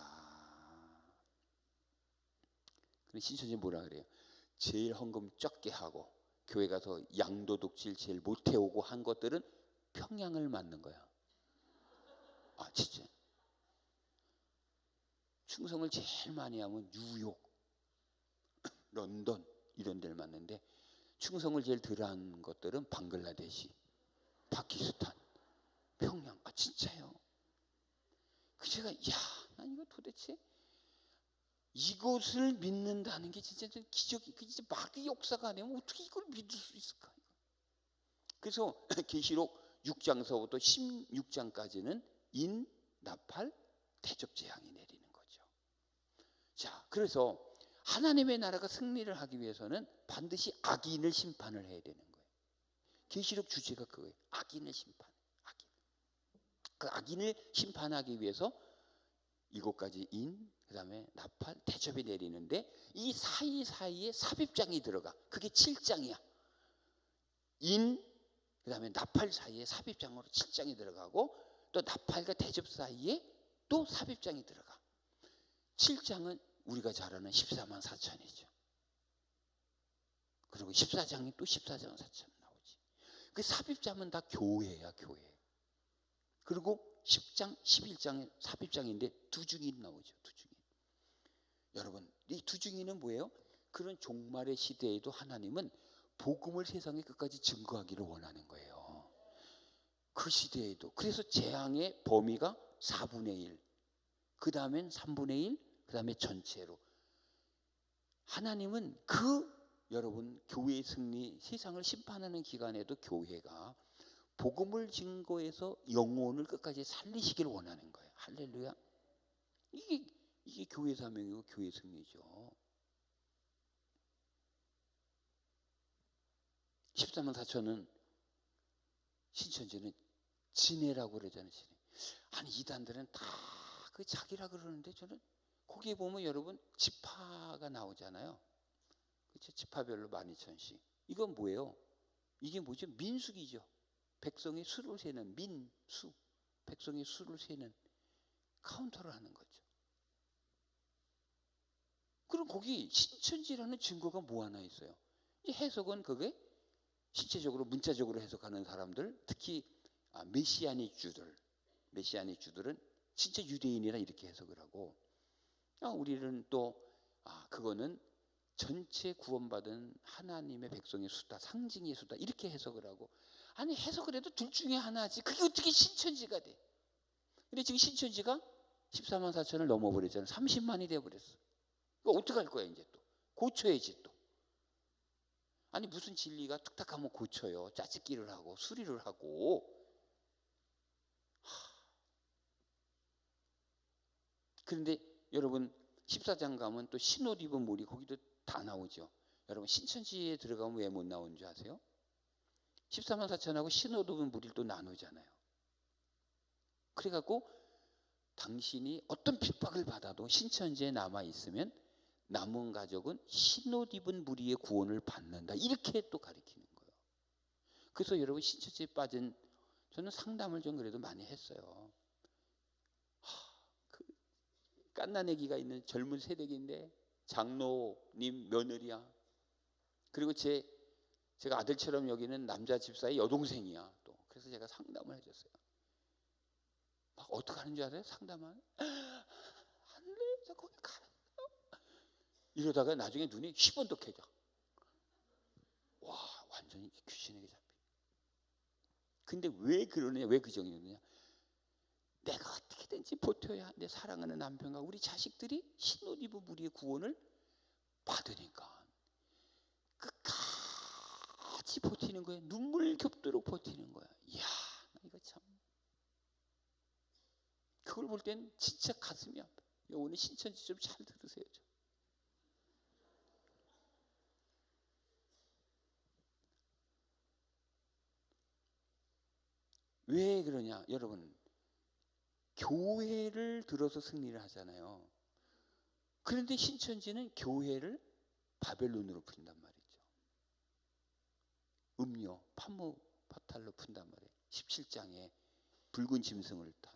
그럼 신천지 뭐라 그래요? 제일 헌금 적게 하고 교회 가서 양도독질 제일 못 해오고 한 것들은 평양을 만든 거야. 진짜. 충성을 제일 많이 하면 뉴욕, 런던 이런 데를 맞는데 충성을 제일 덜 한 것들은 방글라데시, 파키스탄, 평양. 진짜요. 그 제가 난 이거 도대체 이것을 믿는다는 게 진짜 기적이, 진짜 마귀 역사가 아니면 어떻게 이걸 믿을 수 있을까? 그래서 계시록 6장서부터 16장까지는 인, 나팔, 대접 재앙이 내리는 거죠. 자, 그래서 하나님의 나라가 승리를 하기 위해서는 반드시 악인을 심판을 해야 되는 거예요. 계시록 주제가 그거예요. 악인을 심판. 그 악인을 심판하기 위해서 7가지 인, 그 다음에 나팔, 대접이 내리는데 이 사이사이에 삽입장이 들어가. 그게 7장이야. 인, 그 다음에 나팔 사이에 삽입장으로 7장이 들어가고 또 나팔과 대접 사이에 또 삽입장이 들어가. 7장은 우리가 잘 아는 14만 4천이죠. 그리고 14장이 또 14장 4천 나오지. 그 삽입장은 다 교회야, 교회. 그리고 10장, 11장에 삽입장인데 두 증인 나오죠. 두 증인. 여러분 이 두 증인은 뭐예요? 그런 종말의 시대에도 하나님은 복음을 세상에 끝까지 증거하기를 원하는 거예요. 그 시대에도. 그래서 재앙의 범위가 4분의 1, 그 다음엔 3분의 1, 그 다음에 전체로. 하나님은 여러분 교회의 승리, 세상을 심판하는 기간에도 교회가 복음을 증거해서 영혼을 끝까지 살리시길 원하는 거예요. 할렐루야. 이게 교회 사명이고 교회 승리죠. 13만 4천은 신천지는 진해라고 그러잖아요. 진해. 아니 이단들은 다 그 자기라 그러는데 저는 거기에 보면 여러분 지파가 나오잖아요. 그렇죠? 지파별로 12,000씩. 이건 뭐예요? 이게 뭐죠? 민수기죠. 백성의 수를 세는 민수. 백성의 수를 세는 카운터를 하는 거죠. 그럼 거기 신천지라는 증거가 뭐 하나 있어요? 이제 해석은 그게 실체적으로 문자적으로 해석하는 사람들, 특히 메시아닉 주들은 진짜 유대인이라 이렇게 해석을 하고, 우리는 또 그거는 전체 구원받은 하나님의 백성의 수다, 상징의 수다 이렇게 해석을 하고, 아니 해석을 해도 둘 중에 하나지 그게 어떻게 신천지가 돼? 근데 지금 신천지가 14만 4천을 넘어버렸잖아요. 30만이 돼버렸어. 이거 어떡할 거야 이제 또. 고쳐야지 또. 아니 무슨 진리가 툭탁하면 고쳐요. 짜집기를 하고 수리를 하고. 그런데 여러분 14장 가면 또 신옷 입은 무리 거기도 다 나오죠. 여러분 신천지에 들어가면 왜 못 나오는 줄 아세요? 14만 4천하고 신옷 입은 무리를 또 나누잖아요. 그래갖고 당신이 어떤 핍박을 받아도 신천지에 남아있으면 남은 가족은 신옷 입은 무리의 구원을 받는다. 이렇게 또 가르치는 거예요. 그래서 여러분 신천지에 빠진 저는 상담을 좀 그래도 많이 했어요. 그 깐나내기가 있는 젊은 세대기인데 장로님 며느리야. 그리고 제가 아들처럼 여기는 남자 집사의 여동생이야. 또 그래서 제가 상담을 해줬어요. 막 어떻게 하는 줄 알아요? 상담을 안 돼. 저 거기 가라. 이러다가 나중에 눈이 희번덕해져. 와, 완전히 귀신에게 잡혀. 근데 왜 그러느냐? 왜 그 정이냐? 내가 어떻게든지 버텨야 내 사랑하는 남편과 우리 자식들이 신옷 입은 무리의 구원을 받으니까 끝까지 버티는 거야. 눈물 겹도록 버티는 거야. 이야, 이거 참. 그걸 볼 땐 진짜 가슴이 아파. 오늘 신천지 좀 잘 들으세요. 왜 그러냐? 여러분, 교회를 들어서 승리를 하잖아요. 그런데 신천지는 교회를 바벨론으로 푼단 말이죠. 음료, 파무, 파탈로 푼단 말이에요. 17장에 붉은 짐승을 탄.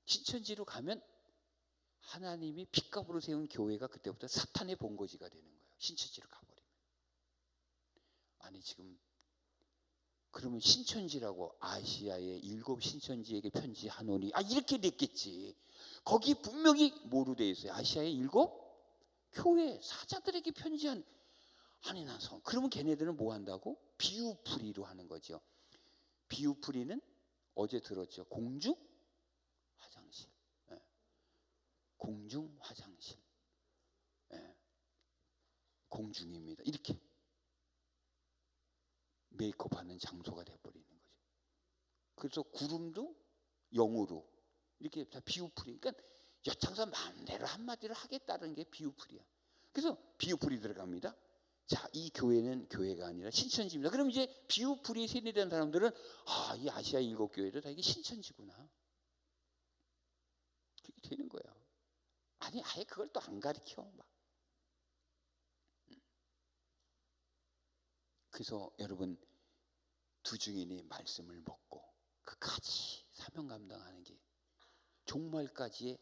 신천지로 가면 하나님이 핏값으로 세운 교회가 그때부터 사탄의 본거지가 되는 거예요. 신천지로 가버리면. 아니 지금 그러면 신천지라고 아시아의 7 신천지에게 편지하노니 이렇게 됐겠지. 거기 분명히 뭐로 되어 있어요? 아시아의 7 교회 사자들에게 편지한. 아니 나서 그러면 걔네들은 뭐 한다고? 비유풀이로 하는 거죠. 비유풀이는 어제 들었죠. 공중 화장실. 공중 화장실. 공중입니다. 이렇게 메이크업 하는 장소가 되어버리는 거죠. 그래서 구름도 영으로 이렇게 다 비유풀이. 그러니까 여창사 마음대로 한마디로 하겠다는 게 비유풀이야. 그래서 비유풀이 들어갑니다. 자, 이 교회는 교회가 아니라 신천지입니다. 그럼 이제 비유풀이 세뇌된 사람들은 이 아시아 7 교회도 다 이게 신천지구나. 그렇게 되는 거예요. 아니 아예 그걸 또 안 가르쳐 막. 그래서 여러분 두 증인이 말씀을 먹고 끝까지 사명 감당하는 게 종말까지의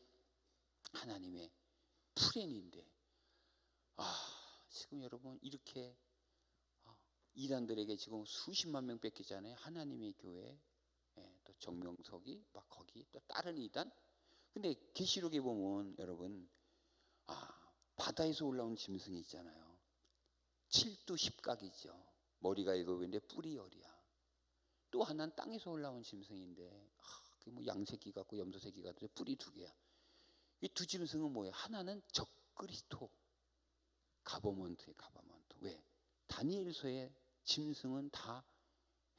하나님의 플랜인데 지금 여러분 이렇게 이단들에게 지금 수십만 명 뺏기잖아요. 하나님의 교회 또 정명석이 막 거기 또 다른 이단. 근데 계시록에 보면 여러분 바다에서 올라온 짐승이 있잖아요. 7두 10각이죠. 머리가 7인데 뿔이 10이야. 또 하나는 땅에서 올라온 짐승인데 그게 뭐 양새끼 같고 염소새끼 같은데 뿔이 2개야. 이 두 짐승은 뭐예요? 하나는 적그리스도 가버먼트에 가버먼트. 왜? 다니엘서의 짐승은 다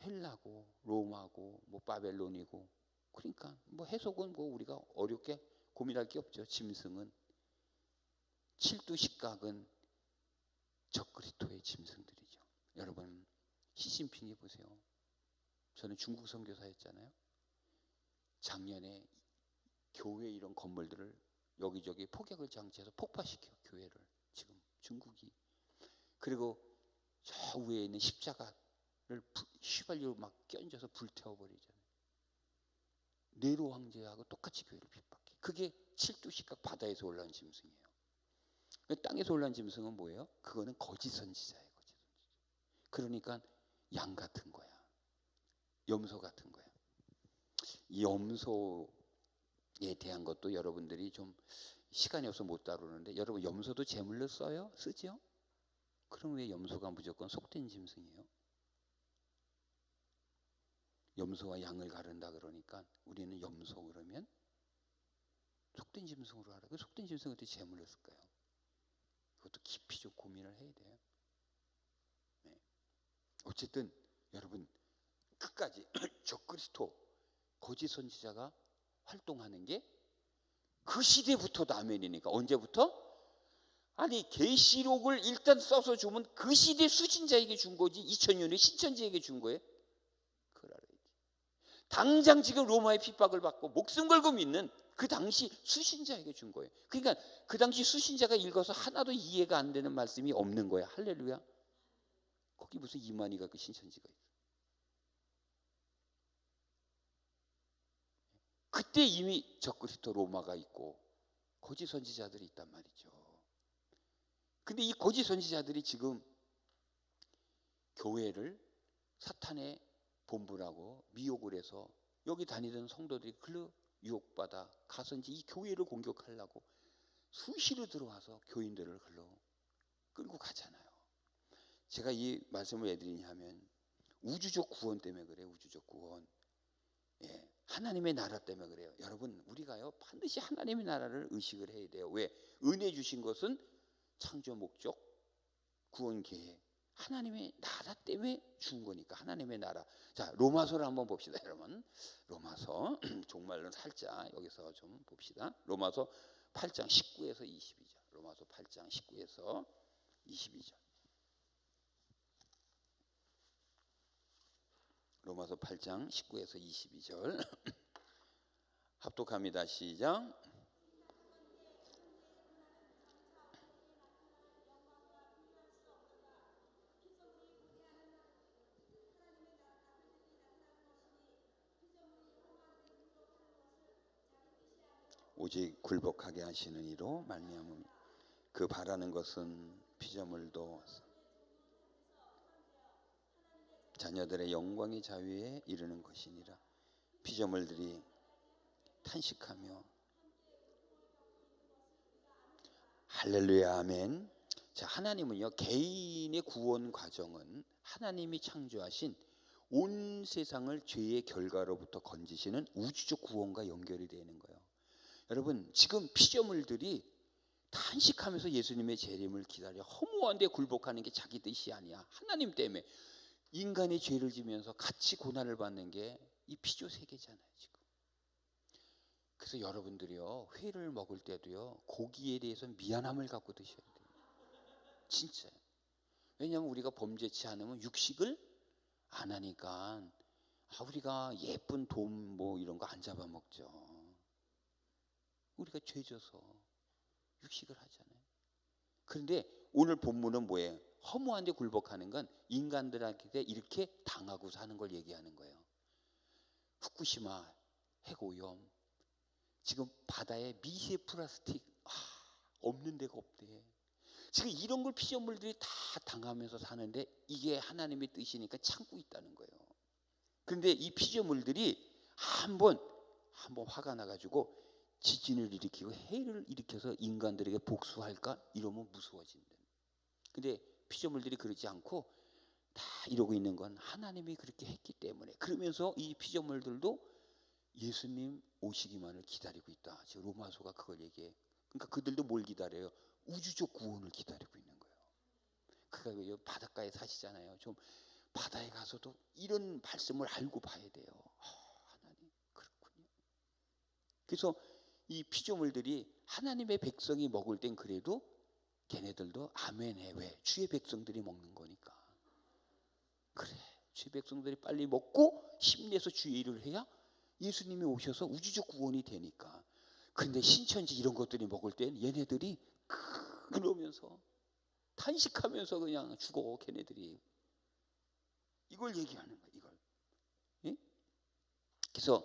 헬라고 로마고 뭐 바벨론이고, 그러니까 뭐 해석은 뭐 우리가 어렵게 고민할 게 없죠. 짐승은 7두 10각은 적그리스도의 짐승들이죠. 여러분 시진핑이 보세요. 저는 중국 선교사였잖아요. 작년에 교회 이런 건물들을 여기저기 폭격을 장치해서 폭파시켜 교회를, 지금 중국이. 그리고 저 위에 있는 십자가를 휘발유로 막 끼얹어서 불태워버리잖아요. 네로 황제하고 똑같이 교회를 핍박해. 그게 7두 10각 바다에서 올라온 짐승이에요. 땅에서 올라온 짐승은 뭐예요? 그거는 거짓 선지자예요. 거짓 선지자. 그러니까 양 같은 거야. 염소 같은 거야. 이 염소에 대한 것도 여러분들이 좀 시간이 없어서 못 다루는데, 여러분 염소도 제물로 써요? 쓰죠? 그럼 왜 염소가 무조건 속된 짐승이에요? 염소와 양을 가른다 그러니까 우리는 염소 그러면 속된 짐승으로 알아. 그 속된 짐승을 어떻게 제물로 쓸까요? 그것도 깊이 좀 고민을 해야 돼요. 네. 어쨌든 여러분 끝까지 적그리스도 거짓 선지자가 활동하는 게 그 시대부터도 아멘이니까. 언제부터? 아니 계시록을 일단 써서 주면 그 시대 수신자에게 준 거지 2000년에 신천지에게 준 거예요? 그걸 알아야지. 당장 지금 로마의 핍박을 받고 목숨 걸고 믿는 그 당시 수신자에게 준 거예요. 그러니까 그 당시 수신자가 읽어서 하나도 이해가 안 되는 말씀이 없는 거야. 할렐루야. 거기 무슨 이만희가 그 신천지가 있어. 그때 이미 적그리스도 로마가 있고 거짓 선지자들이 있단 말이죠. 근데 이 거짓 선지자들이 지금 교회를 사탄의 본부라고 미혹을 해서 여기 다니던 성도들이 글로 유혹받아 가서 이제 이 교회를 공격하려고 수시로 들어와서 교인들을 글로 끌고 가잖아요. 제가 이 말씀을 왜 드리냐면 우주적 구원 때문에 그래요. 우주적 구원. 예, 하나님의 나라 때문에 그래요. 여러분 우리가요 반드시 하나님의 나라를 의식을 해야 돼요. 왜? 은혜 주신 것은 창조 목적, 구원 계획, 하나님의 나라 때문에 준 거니까. 하나님의 나라. 자, 로마서를 한번 봅시다, 여러분. 로마서 종말론 살짝 여기서 좀 봅시다. 로마서 8장 19에서 22절. 로마서 8장 19에서 22절. 로마서 8장 19에서 22절. 합독합니다. 시작. 오직 굴복하게 하시는 이로 말미암음 그 바라는 것은 피조물도 자녀들의 영광의 자유에 이르는 것이니라. 피조물들이 탄식하며 할렐루야 아멘. 자, 하나님은요 개인의 구원 과정은 하나님이 창조하신 온 세상을 죄의 결과로부터 건지시는 우주적 구원과 연결이 되는 거예요. 여러분 지금 피조물들이 탄식하면서 예수님의 재림을 기다려 허무한데 굴복하는 게 자기 뜻이 아니야. 하나님 때문에 인간이 죄를 지면서 같이 고난을 받는 게 이 피조 세계잖아요 지금. 그래서 여러분들이요 회를 먹을 때도요 고기에 대해서 미안함을 갖고 드셔야 돼요. 진짜. 왜냐하면 우리가 범죄치 않으면 육식을 안 하니까 우리가 예쁜 돔 뭐 이런 거 안 잡아먹죠. 우리가 죄져서 육식을 하잖아요. 그런데 오늘 본문은 뭐예요? 허무한데 굴복하는 건 인간들한테 이렇게 당하고 사는 걸 얘기하는 거예요. 후쿠시마 핵오염, 지금 바다에 미세 플라스틱 없는 데가 없대. 지금 이런 걸 피조물들이 다 당하면서 사는데 이게 하나님의 뜻이니까 참고 있다는 거예요. 그런데 이 피조물들이 한번 화가 나가지고 지진을 일으키고 해를 일으켜서 인간들에게 복수할까 이러면 무서워진다. 근데 피조물들이 그러지 않고 다 이러고 있는 건 하나님이 그렇게 했기 때문에. 그러면서 이 피조물들도 예수님 오시기만을 기다리고 있다. 지금 로마서가 그걸 얘기해. 그러니까 그들도 뭘 기다려요? 우주적 구원을 기다리고 있는 거예요. 그러니까 바닷가에 사시잖아요. 좀 바다에 가서도 이런 말씀을 알고 봐야 돼요. 하나님 그렇군요. 그래서 이 피조물들이 하나님의 백성이 먹을 땐 그래도 걔네들도 아멘해. 왜? 주의 백성들이 먹는 거니까. 그래, 주의 백성들이 빨리 먹고 힘내서 주의 일을 해야 예수님이 오셔서 우주적 구원이 되니까. 근데 신천지 이런 것들이 먹을 땐 얘네들이 그러면서 탄식하면서 그냥 죽어. 걔네들이 이걸 얘기하는 거야. 이걸. 예? 그래서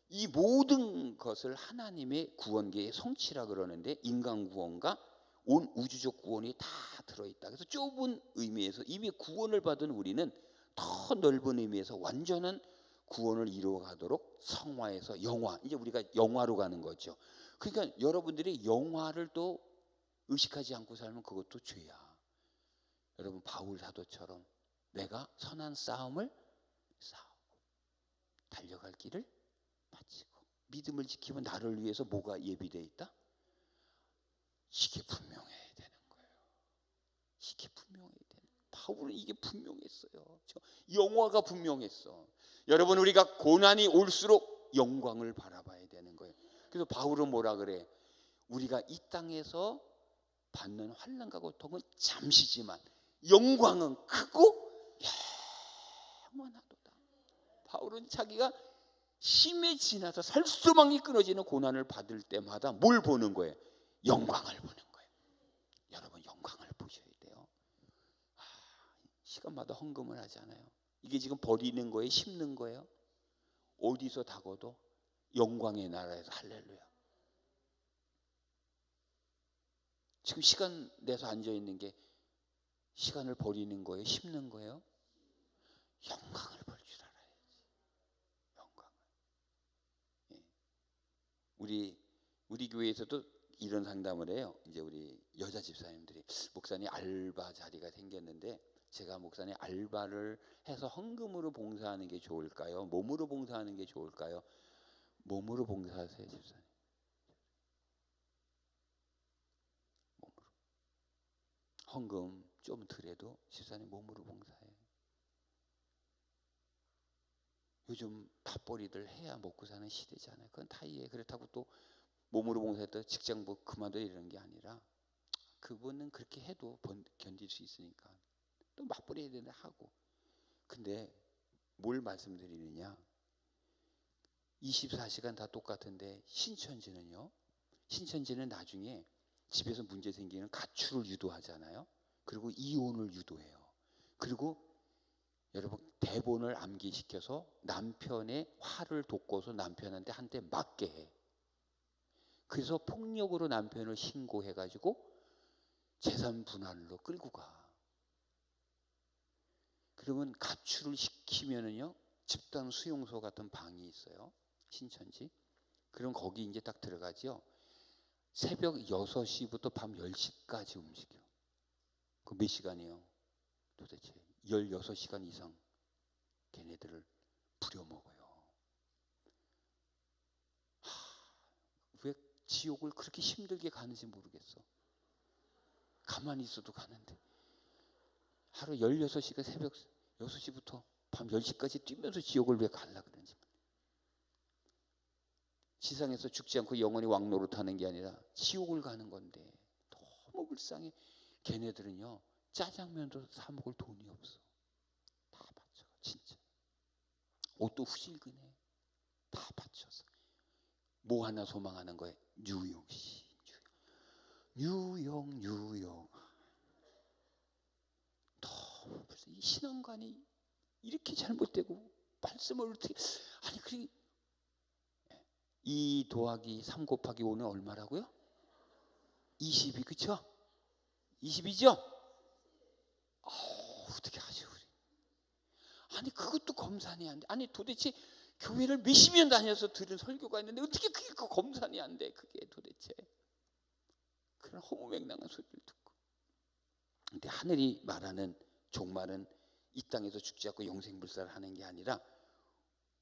이 모든 것을 하나님의 구원계의 성취라 그러는데 인간 구원과 온 우주적 구원이 다 들어있다. 그래서 좁은 의미에서 이미 구원을 받은 우리는 더 넓은 의미에서 완전한 구원을 이루어가도록 성화해서 영화, 이제 우리가 영화로 가는 거죠. 그러니까 여러분들이 영화를 또 의식하지 않고 살면 그것도 죄야. 여러분 바울 사도처럼 내가 선한 싸움을 싸우고 달려갈 길을 마치고 믿음을 지키면 나를 위해서 뭐가 예비되어 있다? 이게 분명해야 되는 거예요. 이게 분명해야 되는 거예요. 바울은 이게 분명했어요. 영화가 분명했어. 여러분 우리가 고난이 올수록 영광을 바라봐야 되는 거예요. 그래서 바울은 뭐라 그래? 우리가 이 땅에서 받는 환난과 고통은 잠시지만 영광은 크고 영원하도다. 바울은 자기가 힘에 지나서 살 수망이 끊어지는 고난을 받을 때마다 뭘 보는 거예요? 영광을 보는 거예요. 여러분 영광을 보셔야 돼요. 시간마다 헌금을 하잖아요. 이게 지금 버리는 거예요? 심는 거예요? 어디서 다궈도 영광의 나라에서 할렐루야. 지금 시간 내서 앉아있는 게 시간을 버리는 거예요? 심는 거예요? 영광을 볼 줄 알아야지. 영광을. 예. 우리 교회에서도 이런 상담을 해요. 이제 우리 여자 집사님들이 목사님 알바 자리가 생겼는데 제가 목사님 알바를 해서 헌금으로 봉사하는 게 좋을까요? 몸으로 봉사하는 게 좋을까요? 몸으로 봉사하세요, 집사님. 몸으로. 헌금 좀 덜해도 집사님 몸으로 봉사해. 요즘 밥벌이들 해야 먹고 사는 시대잖아요. 그건 다 이해해. 그렇다고 또 몸으로 봉사했다 직장 뭐 그만둬 이러는 게 아니라 그분은 그렇게 해도 견딜 수 있으니까 또 맞벌이 해야 되는데 하고. 근데 뭘 말씀드리느냐, 24시간 다 똑같은데 신천지는요, 신천지는 나중에 집에서 문제 생기는 가출을 유도하잖아요. 그리고 이혼을 유도해요. 그리고 여러분 대본을 암기시켜서 남편의 화를 돋궈서 남편한테 한 대 맞게 해. 그래서 폭력으로 남편을 신고해가지고 재산 분할로 끌고 가. 그러면 가출을 시키면은요, 집단 수용소 같은 방이 있어요. 신천지. 그럼 거기 이제 딱 들어가죠. 새벽 6시부터 밤 10시까지 움직여. 그 몇 시간이에요? 도대체 16시간 이상 걔네들을 부려먹어요. 왜 지옥을 그렇게 힘들게 가는지 모르겠어. 가만히 있어도 가는데 하루 16시간 새벽 6시부터 밤 10시까지 뛰면서 지옥을 왜 가려고 그러는지. 지상에서 죽지 않고 영원히 왕노릇하는 게 아니라 지옥을 가는 건데 너무 불쌍해. 걔네들은요 짜장면도 사 먹을 돈이 없어. 다 바쳐. 진짜 옷도 후질근해. 다 바쳐서 뭐 하나 소망하는 거예요? 뉴욕시. 뉴욕. 너무 불쌍해. 이 신앙관이 이렇게 잘못되고 말씀을 어떻게, 아니 그게 2 더하기 3 곱하기 5는 얼마라고요? 22, 그쵸? 22죠? 어떻게 하죠 우리? 아니 그것도 검산이 안 돼. 아니 도대체 교회를 몇십 년 다녀서 들은 설교가 있는데 어떻게 그게 검산이 안 돼? 돼 그게 도대체? 그런 허무맹랑한 소리를 듣고. 근데 하늘이 말하는 종말은 이 땅에서 죽지 않고 영생불사를 하는 게 아니라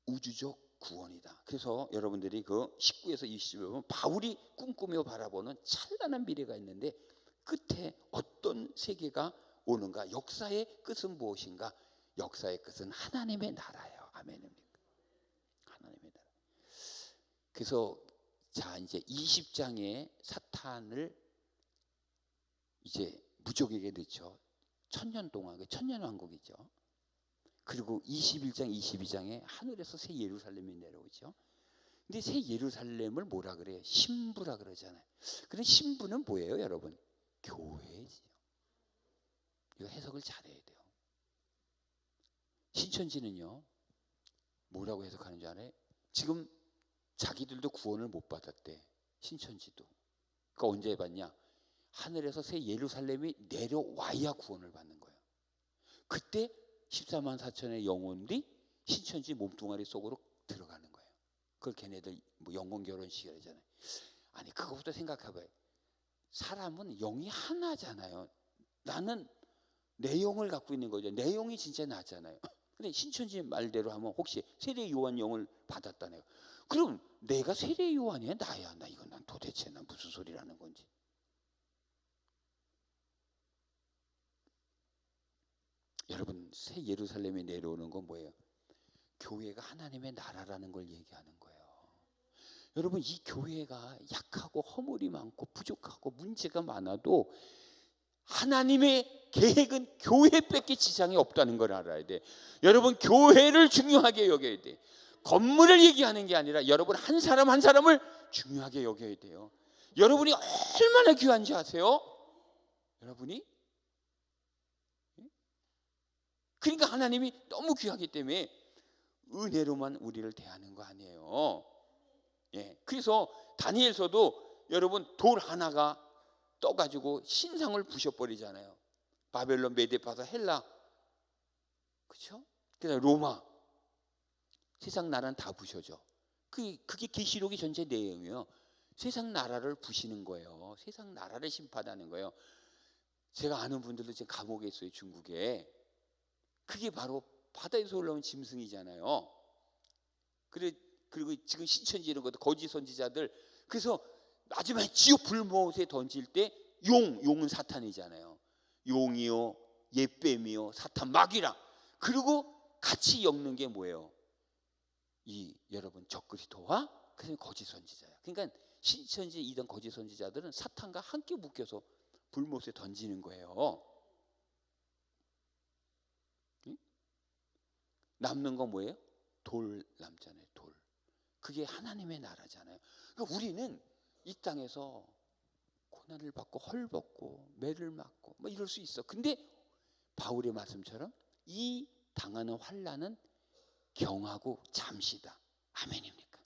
우주적 구원이다. 그래서 여러분들이 그 19에서 20에 보면 바울이 꿈꾸며 바라보는 찬란한 미래가 있는데 끝에 어떤 세계가 오는가? 역사의 끝은 무엇인가? 역사의 끝은 하나님의 나라예요. 아멘입니까? 하나님의 나라. 그래서 자 이제 20장의 사탄을 이제 무적에게 넣죠. 1000년 동안 그 천년왕국이죠. 그리고 21장 22장에 하늘에서 새 예루살렘이 내려오죠. 근데 새 예루살렘을 뭐라 그래요? 신부라 그러잖아요. 그런 신부는 뭐예요, 여러분? 교회지요. 이거 해석을 잘해야 돼요. 신천지는요 뭐라고 해석하는 줄 알아요? 지금 자기들도 구원을 못 받았대. 신천지도. 그러니까 언제 받냐? 하늘에서 새 예루살렘이 내려와야 구원을 받는 거예요. 그때 14만 4천의 영혼들이 신천지 몸뚱아리 속으로 들어가는 거예요. 그걸 걔네들 뭐 영혼 결혼식이라잖아요. 아니 그것부터 생각해봐요. 사람은 영이 하나잖아요. 나는 내 영을 갖고 있는 거죠. 내 영이 진짜 나잖아요. 근데 신천지 말대로 하면 혹시 세례 요한 영을 받았다네요. 그럼 내가 세례 요한이야 나야? 나 이거 난 도대체 난 무슨 소리라는 건지. 여러분 새 예루살렘에 내려오는 건 뭐예요? 교회가 하나님의 나라라는 걸 얘기하는 거예요. 여러분 이 교회가 약하고 허물이 많고 부족하고 문제가 많아도 하나님의 계획은 교회밖에 지장이 없다는 걸 알아야 돼. 여러분 교회를 중요하게 여겨야 돼. 건물을 얘기하는 게 아니라 여러분 한 사람 한 사람을 중요하게 여겨야 돼요. 여러분이 얼마나 귀한지 아세요? 여러분이? 그러니까 하나님이 너무 귀하기 때문에 은혜로만 우리를 대하는 거 아니에요. 예. 그래서 다니엘서도 여러분 돌 하나가 떠가지고 신상을 부셔버리잖아요. 바벨론, 메데파사, 헬라, 그렇죠? 그다음 로마, 세상 나라는 다 부셔져. 그게 계시록의 전체 내용이에요. 세상 나라를 부시는 거예요. 세상 나라를 심판하는 거예요. 제가 아는 분들도 지금 감옥에 있어요, 중국에. 그게 바로 바다에서 올라온 짐승이잖아요. 그리고 지금 신천지 이런 것도 거짓 선지자들. 그래서 마지막에 지옥 불못에 던질 때 용은 사탄이잖아요. 용이요, 옛뱀이요, 사탄 마귀라. 그리고 같이 엮는 게 뭐예요? 이 여러분 적그리스도와 그다음에 거짓 선지자야. 그러니까 신천지 이던 거짓 선지자들은 사탄과 함께 묶여서 불못에 던지는 거예요. 남는 건 뭐예요? 돌 남잖아요. 돌. 그게 하나님의 나라잖아요. 그러니까 우리는 이 땅에서 고난을 받고 헐벗고 매를 맞고 뭐 이럴 수 있어. 근데 바울의 말씀처럼 이 당하는 환난은 경하고 잠시다. 아멘입니까?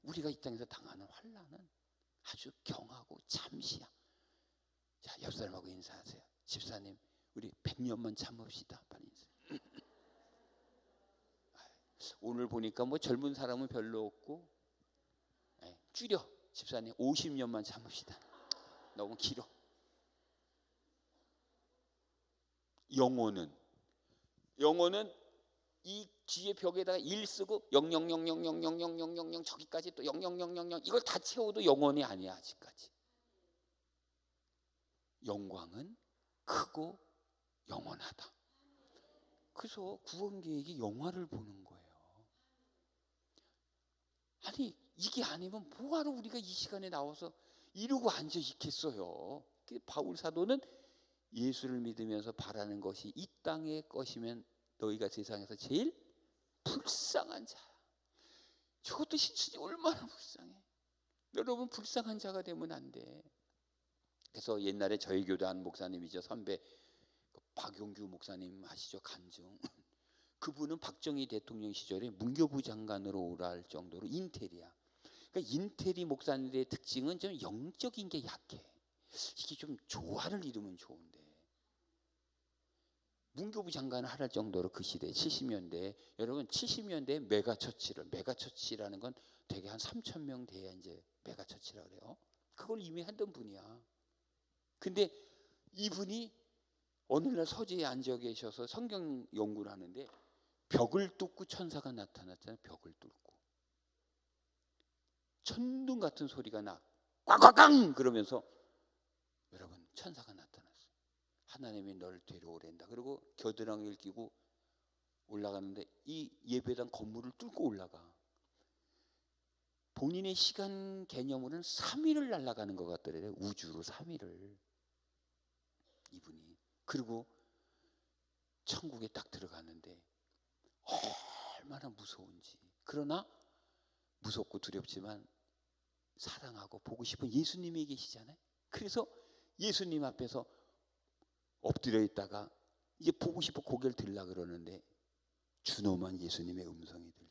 우리가 이 땅에서 당하는 환난은 아주 경하고 잠시야. 자, 옆 사람하고 인사하세요. 집사님, 우리 100년만 참읍시다. 빨리 인사해. 오늘 보니까 뭐 젊은 사람은 별로 없고, 줄여. 집사님 50년만 참읍시다. 너무 길어. 영혼은 이 뒤에 벽에다가 1 쓰고 000000000 저기까지 또 00000 이걸 다 채워도 영혼이 아니야 아직까지. 영광은 크고 영원하다. 그래서 구원 계획이 영화를 보는 거예요. 아니 이게 아니면 뭐하러 우리가 이 시간에 나와서 이러고 앉아 있겠어요. 바울 사도는 예수를 믿으면서 바라는 것이 이 땅의 것이면 너희가 세상에서 제일 불쌍한 자야. 저것도 신천지 얼마나 불쌍해. 여러분 불쌍한 자가 되면 안 돼. 그래서 옛날에 저희 교대 한 목사님이죠. 선배 박용규 목사님 아시죠? 간증. 그분은 박정희 대통령 시절에 문교부 장관으로 오랄 정도로 인텔이야. 그러니까 인텔이 목사님들의 특징은 좀 영적인 게 약해. 이게 좀 조화를 이루면 좋은데 문교부 장관을 할 정도로 그 시대 70년대 여러분 70년대 메가처치라는 건 되게 한 3천 명 돼야 이제 메가처치라 그래요. 그걸 이미 했던 분이야. 근데 이분이 어느 날 서재에 앉아 계셔서 성경 연구를 하는데 벽을 뚫고 천사가 나타났잖아요. 벽을 뚫고 천둥 같은 소리가 나 꽉꽉깡 그러면서 여러분 천사가 나타났어요. 하나님이 널 데려오랜다. 그리고 겨드랑이를 끼고 올라가는데 이 예배당 건물을 뚫고 올라가. 본인의 시간 개념으로는 3일을 날아가는 것 같더래요. 우주로 3일을 이분이. 그리고 천국에 딱 들어갔는데 얼마나 무서운지. 그러나 무섭고 두렵지만 사랑하고 보고 싶은 예수님이 계시잖아요. 그래서 예수님 앞에서 엎드려 있다가 이제 보고 싶어 고개를 들라 그러는데 준엄한 예수님의 음성이 들려.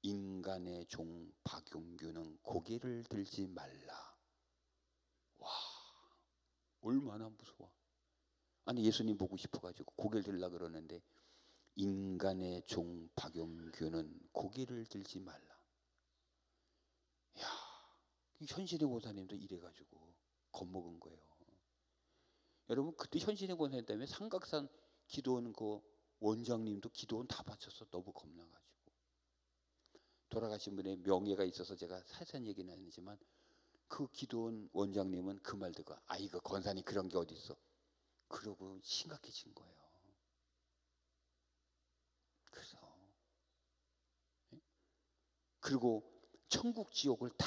인간의 종 박용규는 고개를 들지 말라. 와, 얼마나 무서워. 아니 예수님 보고 싶어가지고 고개를 들라 그러는데 인간의 종 박용규는 고개를 들지 말라. 야, 현신의 권사님도 이래가지고 겁먹은 거예요. 여러분 그때 현신의 권사님 때문에 삼각산 기도원 그 원장님도 기도원 다 바쳐서 너무 겁나가지고 돌아가신 분의 명예가 있어서 제가 살살 얘기는 아니지만 그 기도원 원장님은 그 말 듣고 아이고 권사님 그런 게 어디 있어 그러고 심각해진 거예요. 그래서 그리고 천국 지옥을 다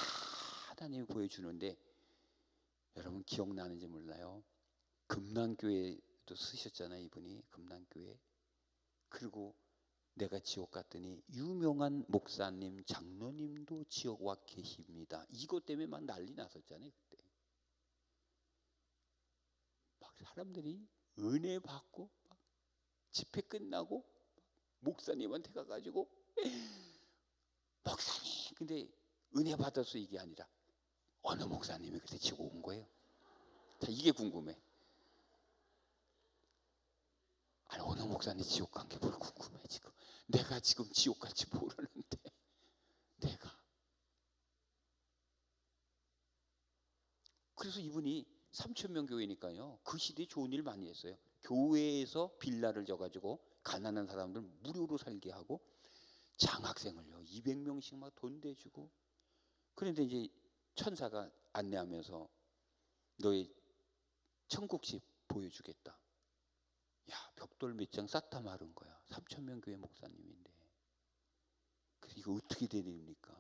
하나님이 보여주는데 여러분 기억나는지 몰라요. 금난교회도 쓰셨잖아요. 이분이 금난교회. 그리고 내가 지옥 갔더니 유명한 목사님 장로님도 지옥 와 계십니다. 이것 때문에 막 난리 났었잖아요. 그때 막 사람들이 은혜 받고 막 집회 끝나고 목사님한테 가가지고 목사님 근데 은혜 받아서 이게 아니라 어느 목사님이 그때 지옥 온 거예요. 자 이게 궁금해. 아니 어느 목사님 지옥 간 게 뭘 궁금해. 지금 내가 지금 지옥 갈지 모르는데 내가 그래서 이분이 3,000명 교회니까요 그 시대에 좋은 일 많이 했어요. 교회에서 빌라를 져가지고 가난한 사람들 무료로 살게 하고 장학생을요 200명씩 막 돈 대주고. 그런데 이제 천사가 안내하면서 너의 천국집 보여주겠다. 야 벽돌 몇 장 쌓다 마른 거야. 3,000명 교회 목사님인데. 그래서 이거 어떻게 되립니까?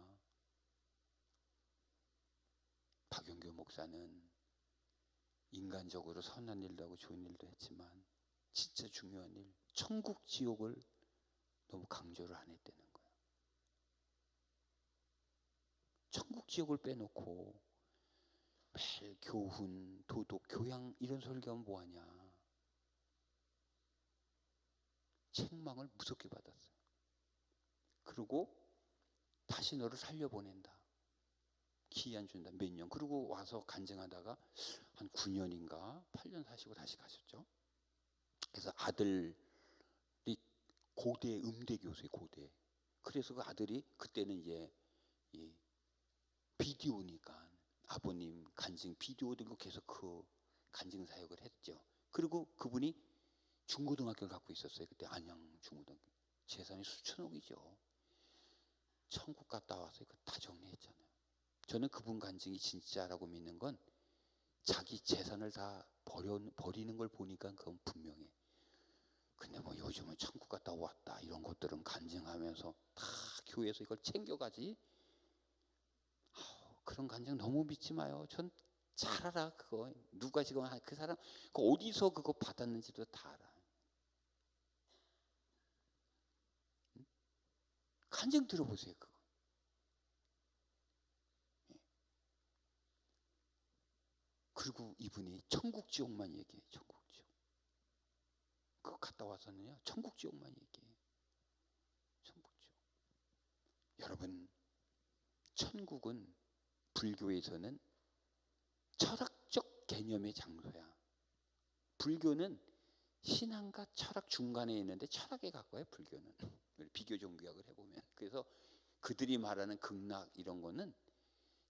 박용규 목사는 인간적으로 선한 일도 하고 좋은 일도 했지만 진짜 중요한 일 천국 지옥을 너무 강조를 안 했다는 거야. 천국 지옥을 빼놓고 매일 교훈, 도덕, 교양 이런 설교하면 뭐하냐. 책망을 무섭게 받았어요. 그리고 다시 너를 살려보낸다. 기한 준다. 몇 년. 그리고 와서 간증하다가 한 9년인가 8년 사시고 다시 가셨죠. 그래서 아들이 고대 음대 교수예요. 고대. 그래서 그 아들이 그때는 이제 이 비디오니까 아버님 간증 비디오 들고 계속 그 간증 사역을 했죠. 그리고 그분이 중고등학교를 갖고 있었어요. 그때 안양 중고등학교. 재산이 수천억이죠. 천국 갔다 와서 이거 다 정리했잖아요. 저는 그분 간증이 진짜라고 믿는 건 자기 재산을 다 버리는 걸 보니까 그건 분명해. 근데 뭐 요즘은 천국 갔다 왔다 이런 것들은 간증하면서 다 교회에서 이걸 챙겨가지. 그런 간증 너무 믿지 마요. 전 잘 알아 그거. 누가 지금 그 사람 그 어디서 그거 받았는지도 다 알아. 간증 들어보세요 그거. 그리고 이분이 천국 지옥만 얘기해. 천국 지옥. 그거 갔다 와서는요 천국 지옥만 얘기해. 천국 지옥. 여러분 천국은 불교에서는 철학적 개념의 장소야. 불교는 신앙과 철학 중간에 있는데 철학에 가까워요, 불교는. 비교 종교학을 해보면. 그래서 그들이 말하는 극락 이런 거는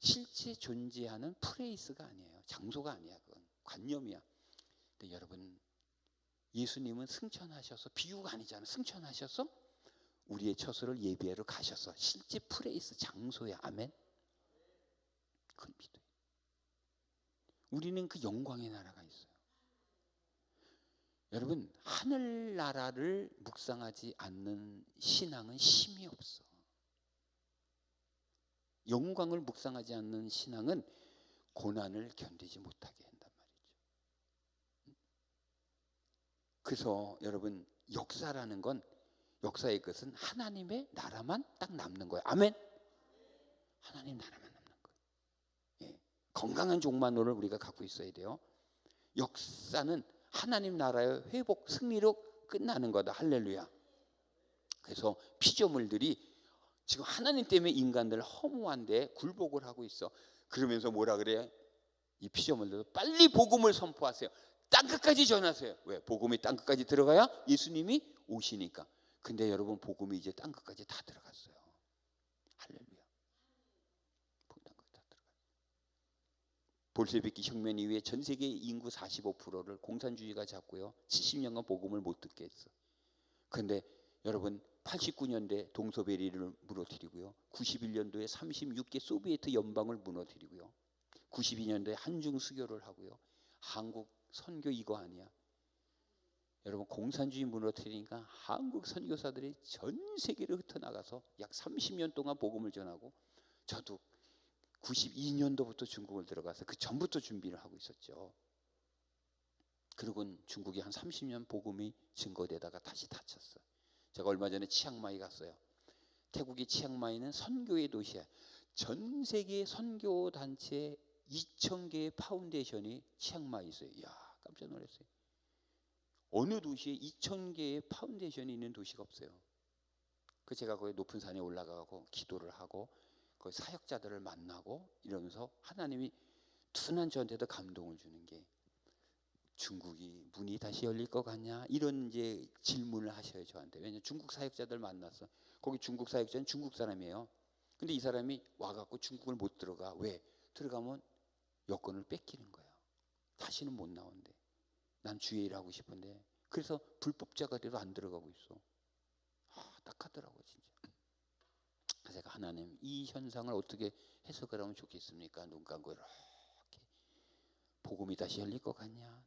실제 존재하는 플레이스가 아니에요. 장소가 아니야. 그건 관념이야. 근데 여러분, 예수님은 승천하셔서, 비유가 아니잖아. 승천하셔서 우리의 처소를 예비하러 가셔서 실제 플레이스, 장소야. 아멘. 그걸 믿어요. 우리는 그 영광의 나라가 있어요. 여러분, 하늘나라를 묵상하지 않는 신앙은 힘이 없어. 영광을 묵상하지 않는 신앙은 고난을 견디지 못하게 한단 말이죠. 그래서 여러분, 역사라는 건, 역사의 것은 하나님의 나라만 딱 남는 거예요. 아멘. 하나님 나라만 남는 거예요. 예. 건강한 종말론을 우리가 갖고 있어야 돼요. 역사는 하나님 나라의 회복, 승리로 끝나는 거다. 할렐루야. 그래서 피조물들이 지금 하나님 때문에 인간들 허무한데 굴복을 하고 있어. 그러면서 뭐라 그래? 이 피조물들도 빨리 복음을 선포하세요. 땅끝까지 전하세요. 왜? 복음이 땅끝까지 들어가야 예수님이 오시니까. 근데 여러분, 복음이 이제 땅끝까지 다 들어갔어요. 할렐루야. 땅끝 다 들어갔어요. 볼셰비키 혁명 이후에 전 세계 인구 45%를 공산주의가 잡고요, 70년간 복음을 못 듣게 했어. 근데 여러분, 89년대 동서베리를 무너뜨리고요, 91년도에 36개 소비에트 연방을 무너뜨리고요, 92년도에 한중 수교를 하고요, 한국 선교 이거 아니야. 여러분, 공산주의 무너뜨리니까 한국 선교사들이 전 세계를 흩어나가서 약 30년 동안 복음을 전하고, 저도 92년도부터 중국을 들어가서 그 전부터 준비를 하고 있었죠. 그리고는 중국이 한 30년 복음이 증거되다가 다시 닫혔어요. 제가 얼마 전에 치앙마이 갔어요. 태국의 치앙마이는 선교의 도시야. 전 세계 선교 단체 2,000개의 파운데이션이 치앙마이에 있어요. 이야, 깜짝 놀랐어요. 어느 도시에 2,000개의 파운데이션이 있는 도시가 없어요. 그 제가 거기 높은 산에 올라가고 기도를 하고 거기 사역자들을 만나고 이러면서 하나님이 둔한 저한테도 감동을 주는 게, 중국이 문이 다시 열릴 것 같냐, 이런 이제 질문을 하셔요 저한테. 왜냐면 중국 사역자들 만나서, 거기 중국 사역자는 중국 사람이에요. 근데 이 사람이 와갖고 중국을 못 들어가. 왜? 들어가면 여권을 뺏기는 거야. 다시는 못 나온대. 난 주의 일하고 싶은데. 그래서 불법자가대로 안 들어가고 있어. 딱하더라고 진짜. 그래서 제가, 하나님, 이 현상을 어떻게 해석을 하면 좋겠습니까? 눈 감고 이렇게, 복음이 다시 열릴 것 같냐?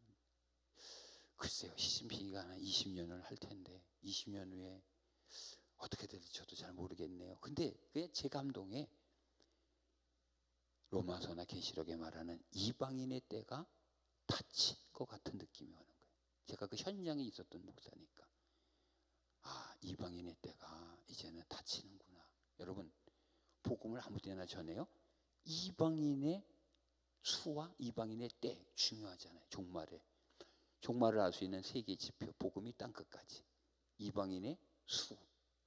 글쎄요, 시즌 B가 20년을 할 텐데 20년 후에 어떻게 될지 저도 잘 모르겠네요. 근데 그냥 제 감동에 로마서나 계시록에 말하는 이방인의 때가 닫힌 것 같은 느낌이 오는 거예요. 제가 그 현장에 있었던 목사니까, 이방인의 때가 이제는 닫히는구나. 여러분, 복음을 아무 데나 전해요. 이방인의 수와 이방인의 때 중요하잖아요. 종말을 알 수 있는 세계 지표, 복음이 땅끝까지, 이방인의 수,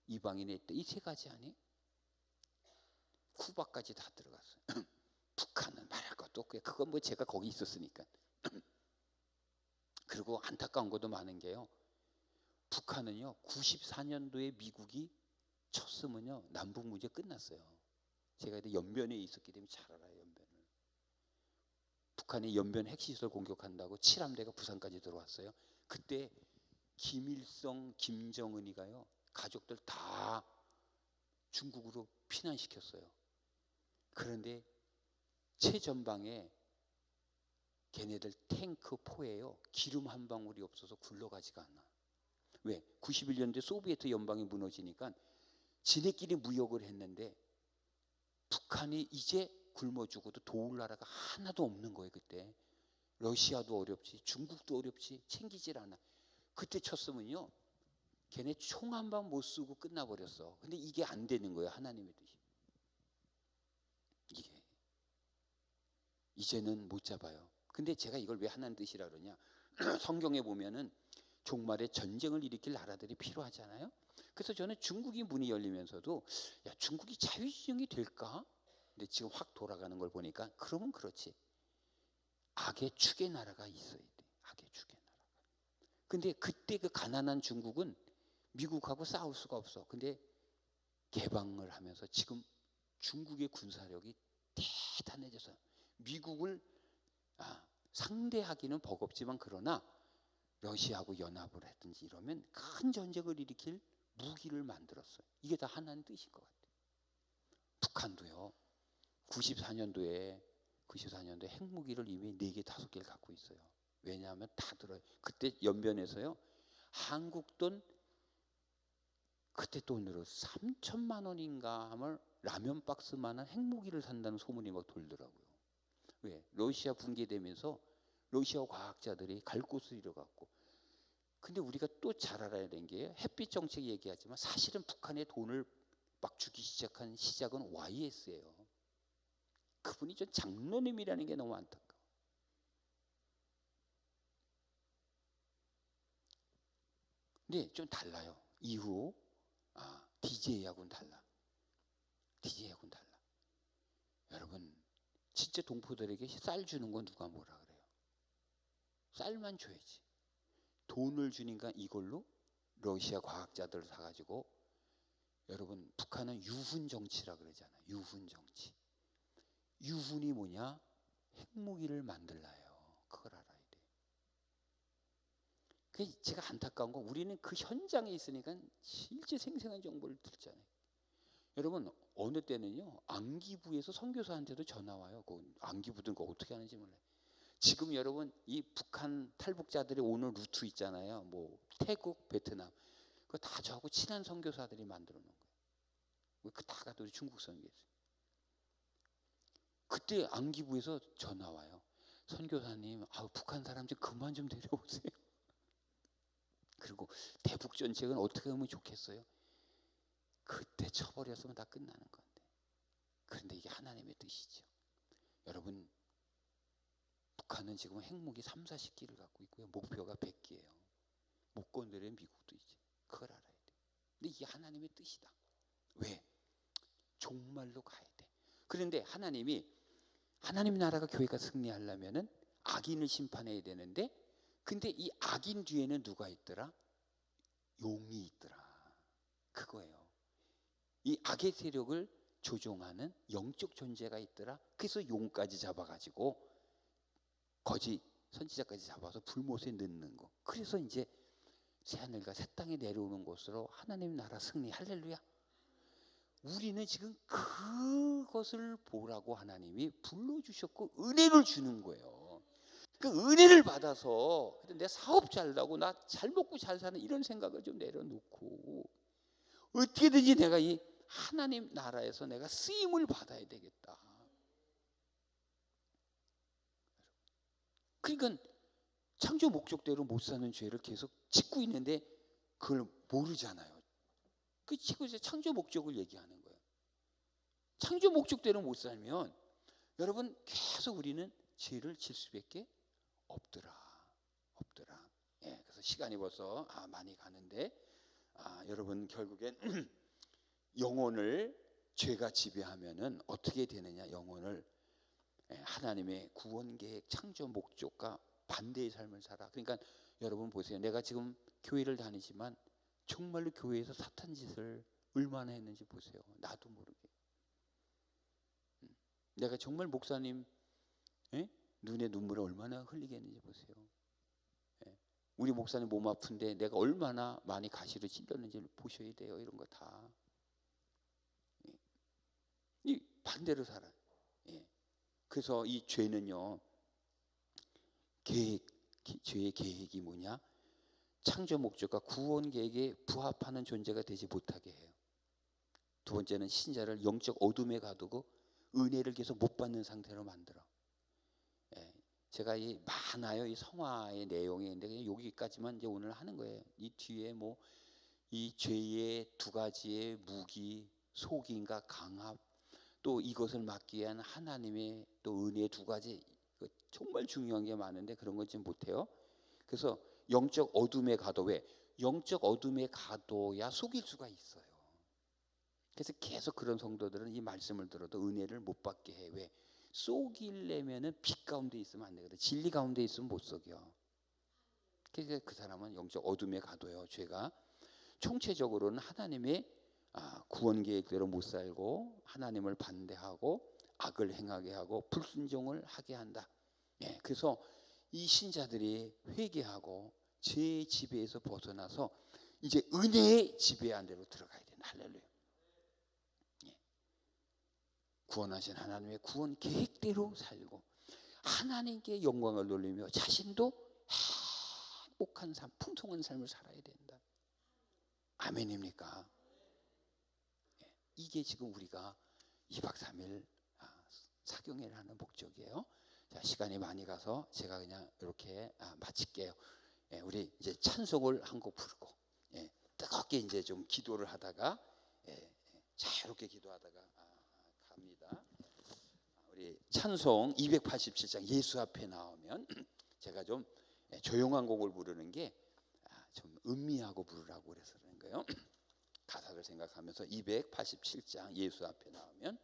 이방인의 때, 이 세 가지 아니에요? 쿠바까지 다 들어갔어요. 북한은 말할 것도 없고요. 그건 뭐 제가 거기 있었으니까. 그리고 안타까운 것도 많은 게요, 북한은요 94년도에 미국이 쳤으면요 남북 문제 끝났어요. 제가 그때 연변에 있었기 때문에 잘 알아요. 연변을. 북한이 연변 핵시설 공격한다고 7함대가 부산까지 들어왔어요. 그때 김일성, 김정은이가요 가족들 다 중국으로 피난시켰어요. 그런데 최전방에 걔네들 탱크 포에요 기름 한 방울이 없어서 굴러가지가 않아. 왜? 91년도에 소비에트 연방이 무너지니까 지네끼리 무역을 했는데 북한이 이제 굶어 죽어도 도울 나라가 하나도 없는 거예요. 그때 러시아도 어렵지, 중국도 어렵지, 챙기질 않아. 그때 쳤으면요 걔네 총 한 방 못 쓰고 끝나버렸어. 근데 이게 안 되는 거예요. 하나님의 뜻이. 이게 이제는 못 잡아요. 근데 제가 이걸 왜 하나님 뜻이라 그러냐, 성경에 보면은 종말에 전쟁을 일으킬 나라들이 필요하잖아요. 그래서 저는 중국이 문이 열리면서도, 야, 중국이 자유시장이 될까? 근데 지금 확 돌아가는 걸 보니까, 그러면 그렇지, 악의 축의 나라가 있어야 돼. 악의 축의 나라가. 근데 그때 그 가난한 중국은 미국하고 싸울 수가 없어. 근데 개방을 하면서 지금 중국의 군사력이 대단해져서 미국을 상대하기는 버겁지만 그러나 러시아하고 연합을 했든지 이러면 큰 전쟁을 일으킬 무기를 만들었어요. 이게 다 하나님 뜻인 것 같아요. 북한도요. 94년도에 핵무기를 이미 4개, 5개를 갖고 있어요. 왜냐하면 다 들어요. 그때 연변에서요. 한국 돈 그때 돈으로 3천만 원인가 하면 라면 박스만한 핵무기를 산다는 소문이 막 돌더라고요. 왜? 러시아 붕괴되면서 러시아 과학자들이 갈 곳을 잃어갔고. 근데 우리가 또 잘 알아야 되는 게 햇빛 정책 얘기하지만 사실은 북한의 돈을 막 주기 시작한 시작은 YS예요. 그분이 좀 장로님이라는 게 너무 안타까워. 근데 좀 달라요. 이후 DJ하고는 달라. DJ하고는 달라. 여러분 진짜 동포들에게 쌀 주는 건 누가 뭐라 그래요? 쌀만 줘야지. 돈을 주니까 이걸로 러시아 과학자들을 사가지고 여러분 북한은 유훈 정치라 그러잖아요. 유훈 정치. 유훈이 뭐냐? 핵무기를 만들라요. 그걸 알아야 돼. 그 제가 안타까운 건 우리는 그 현장에 있으니까 실제 생생한 정보를 듣잖아요. 여러분 어느 때는요 안기부에서 선교사한테도 전화 와요. 그 안기부든 거 어떻게 하는지 몰라요. 지금 여러분 이 북한 탈북자들이 오는 루트 있잖아요. 뭐 태국, 베트남 그거 다 저하고 친한 선교사들이 만들어 놓은 거예요. 그 다 가도 중국 선교했어요. 그때 안기부에서 전화 와요. 선교사님, 북한 사람 좀 그만 좀 데려오세요. 그리고 대북 정책은 어떻게 하면 좋겠어요? 그때 쳐버렸으면 다 끝나는 건데. 그런데 이게 하나님의 뜻이죠. 여러분, 북한은 지금 핵무기 3, 40기를 갖고 있고요. 목표가 100기예요. 못 건드려 미국도 이제. 그걸 알아야 돼. 근데 이게 하나님의 뜻이다. 왜? 종말로 가야 돼. 그런데 하나님 나라가 교회가 승리하려면은 악인을 심판해야 되는데, 근데 이 악인 뒤에는 누가 있더라? 용이 있더라. 그거예요. 이 악의 세력을 조종하는 영적 존재가 있더라. 그래서 용까지 잡아가지고 거짓 선지자까지 잡아서 불못에 넣는 거. 그래서 이제 새하늘과 새 땅에 내려오는 곳으로 하나님 나라 승리. 할렐루야. 우리는 지금 그것을 보라고 하나님이 불러주셨고 은혜를 주는 거예요. 그 은혜를 받아서 내 사업 잘 나고 나 잘 먹고 잘 사는 이런 생각을 좀 내려놓고 어떻게든지 내가 이 하나님 나라에서 내가 쓰임을 받아야 되겠다. 그러니까 창조 목적대로 못 사는 죄를 계속 짓고 있는데 그걸 모르잖아요. 그 지금 이제 창조 목적을 얘기하는 거예요. 창조 목적대로 못 살면 여러분 계속 우리는 죄를 질 수밖에 없더라. 예, 그래서 시간이 벌써 많이 가는데 여러분 결국엔 영혼을 죄가 지배하면은 어떻게 되느냐? 영혼을 하나님의 구원 계획, 창조 목적과 반대의 삶을 살아. 그러니까 여러분 보세요. 내가 지금 교회를 다니지만 정말로 교회에서 사탄 짓을 얼마나 했는지 보세요. 나도 모르게. 내가 정말 목사님 눈에 눈물을 얼마나 흘리게 했는지 보세요. 우리 목사님 몸 아픈데 내가 얼마나 많이 가시로 찔렸는지 보셔야 돼요. 이런 거 다. 이 반대로 살아요. 그래서 이 죄는요. 죄의 계획이 뭐냐? 창조 목적과 구원 계획에 부합하는 존재가 되지 못하게 해요. 두 번째는 신자를 영적 어둠에 가두고 은혜를 계속 못 받는 상태로 만들어. 제가 많아요. 이 성화의 내용이. 근데 그냥 여기까지만 이제 오늘 하는 거예요. 이 뒤에 뭐 이 죄의 두 가지의 무기, 속임과 강압, 또 이것을 막기 위한 하나님의 또 은혜의 두 가지, 정말 중요한 게 많은데 그런 건 좀 못해요. 그래서 영적 어둠에 가도 왜? 영적 어둠에 가둬야 속일 수가 있어요. 그래서 계속 그런 성도들은 이 말씀을 들어도 은혜를 못 받게 해. 왜? 속이려면은 빛 가운데 있으면 안 되거든. 진리 가운데 있으면 못 속여. 그 사람은 영적 어둠에 가둬요. 죄가 총체적으로는 하나님의 구원 계획대로 못 살고 하나님을 반대하고 악을 행하게 하고 불순종을 하게 한다. 그래서 이 신자들이 회개하고 죄의 지배에서 벗어나서 이제 은혜의 지배 안으로 들어가야 된다. 할렐루야. 구원하신 하나님의 구원 계획대로 살고 하나님께 영광을 돌리며 자신도 행복한 삶, 풍성한 삶을 살아야 된다. 아멘입니까? 이게 지금 우리가 2박 3일 사경회를 하는 목적이에요. 자, 시간이 많이 가서 제가 그냥 이렇게 마칠게요. 우리 이제 찬송을 한 곡 부르고 뜨겁게 이제 좀 기도를 하다가 자유롭게 기도하다가 갑니다. 우리 찬송 287장 예수 앞에 나오면 제가 좀 조용한 곡을 부르는 게 좀 음미하고 부르라고 그래서 그런 거예요. 가사를 생각하면서 287장 예수 앞에 나오면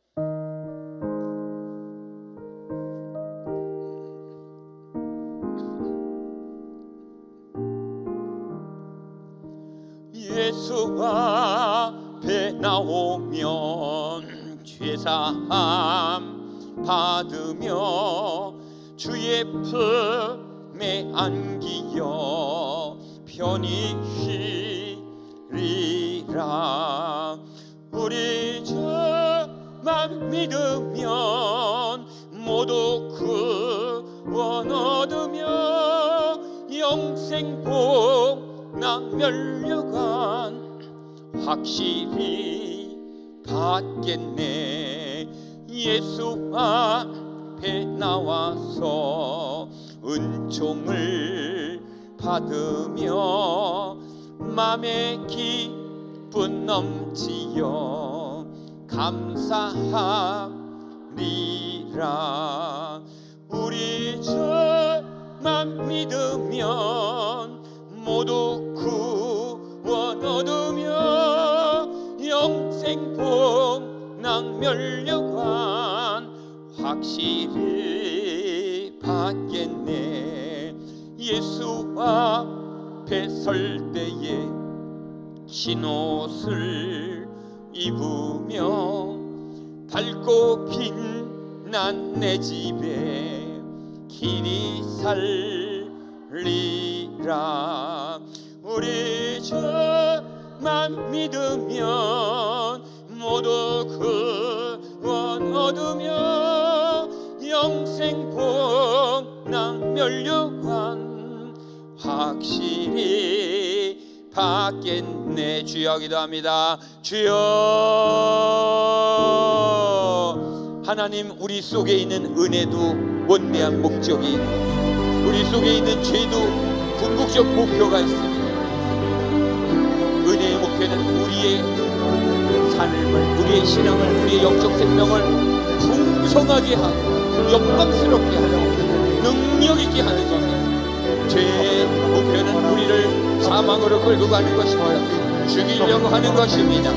예수 앞에 나오면 죄사함 받으며 주의 품에 안기어 편히 쉬리라. 우리 저만 믿으면 모두 구원 얻으며 영생 복락 멸류관 확실히 받겠네. 예수 앞에 나와서 은총을 받으며 맘에 기쁨 넘치여 감사하리라. 우리 저만 믿으면 모두 구원 얻으며 영생 복락 멸류관 확실히 받겠네. 예수 앞에 설 때에 흰 옷을 입으며 밝고 빛난 내 집에 길이 살리라. 우리 저만 믿으면 모두 구원 얻으며 영생 복락 멸류관 확실히 받겠네. 주여 기도합니다. 주여, 하나님, 우리 속에 있는 은혜도 원대한 목적이, 우리 속에 있는 죄도 궁극적 목표가 있습니다. 은혜의 목표는 우리의 삶을, 우리의 신앙을, 우리의 영적 생명을 풍성하게 하고 영광스럽게 하고 능력 있게 하는 겁니다. 죄의 목표는 우리를 사망으로 끌고 가는 것입니다. 죽이려고 하는 것입니다.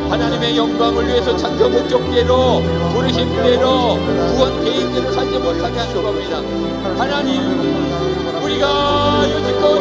하나님의 영광을 위해서 창조 목적대로, 부르심대로, 구원 계획대로 살지 못하게 하는 겁니다. 하나님, 우리가 여지껏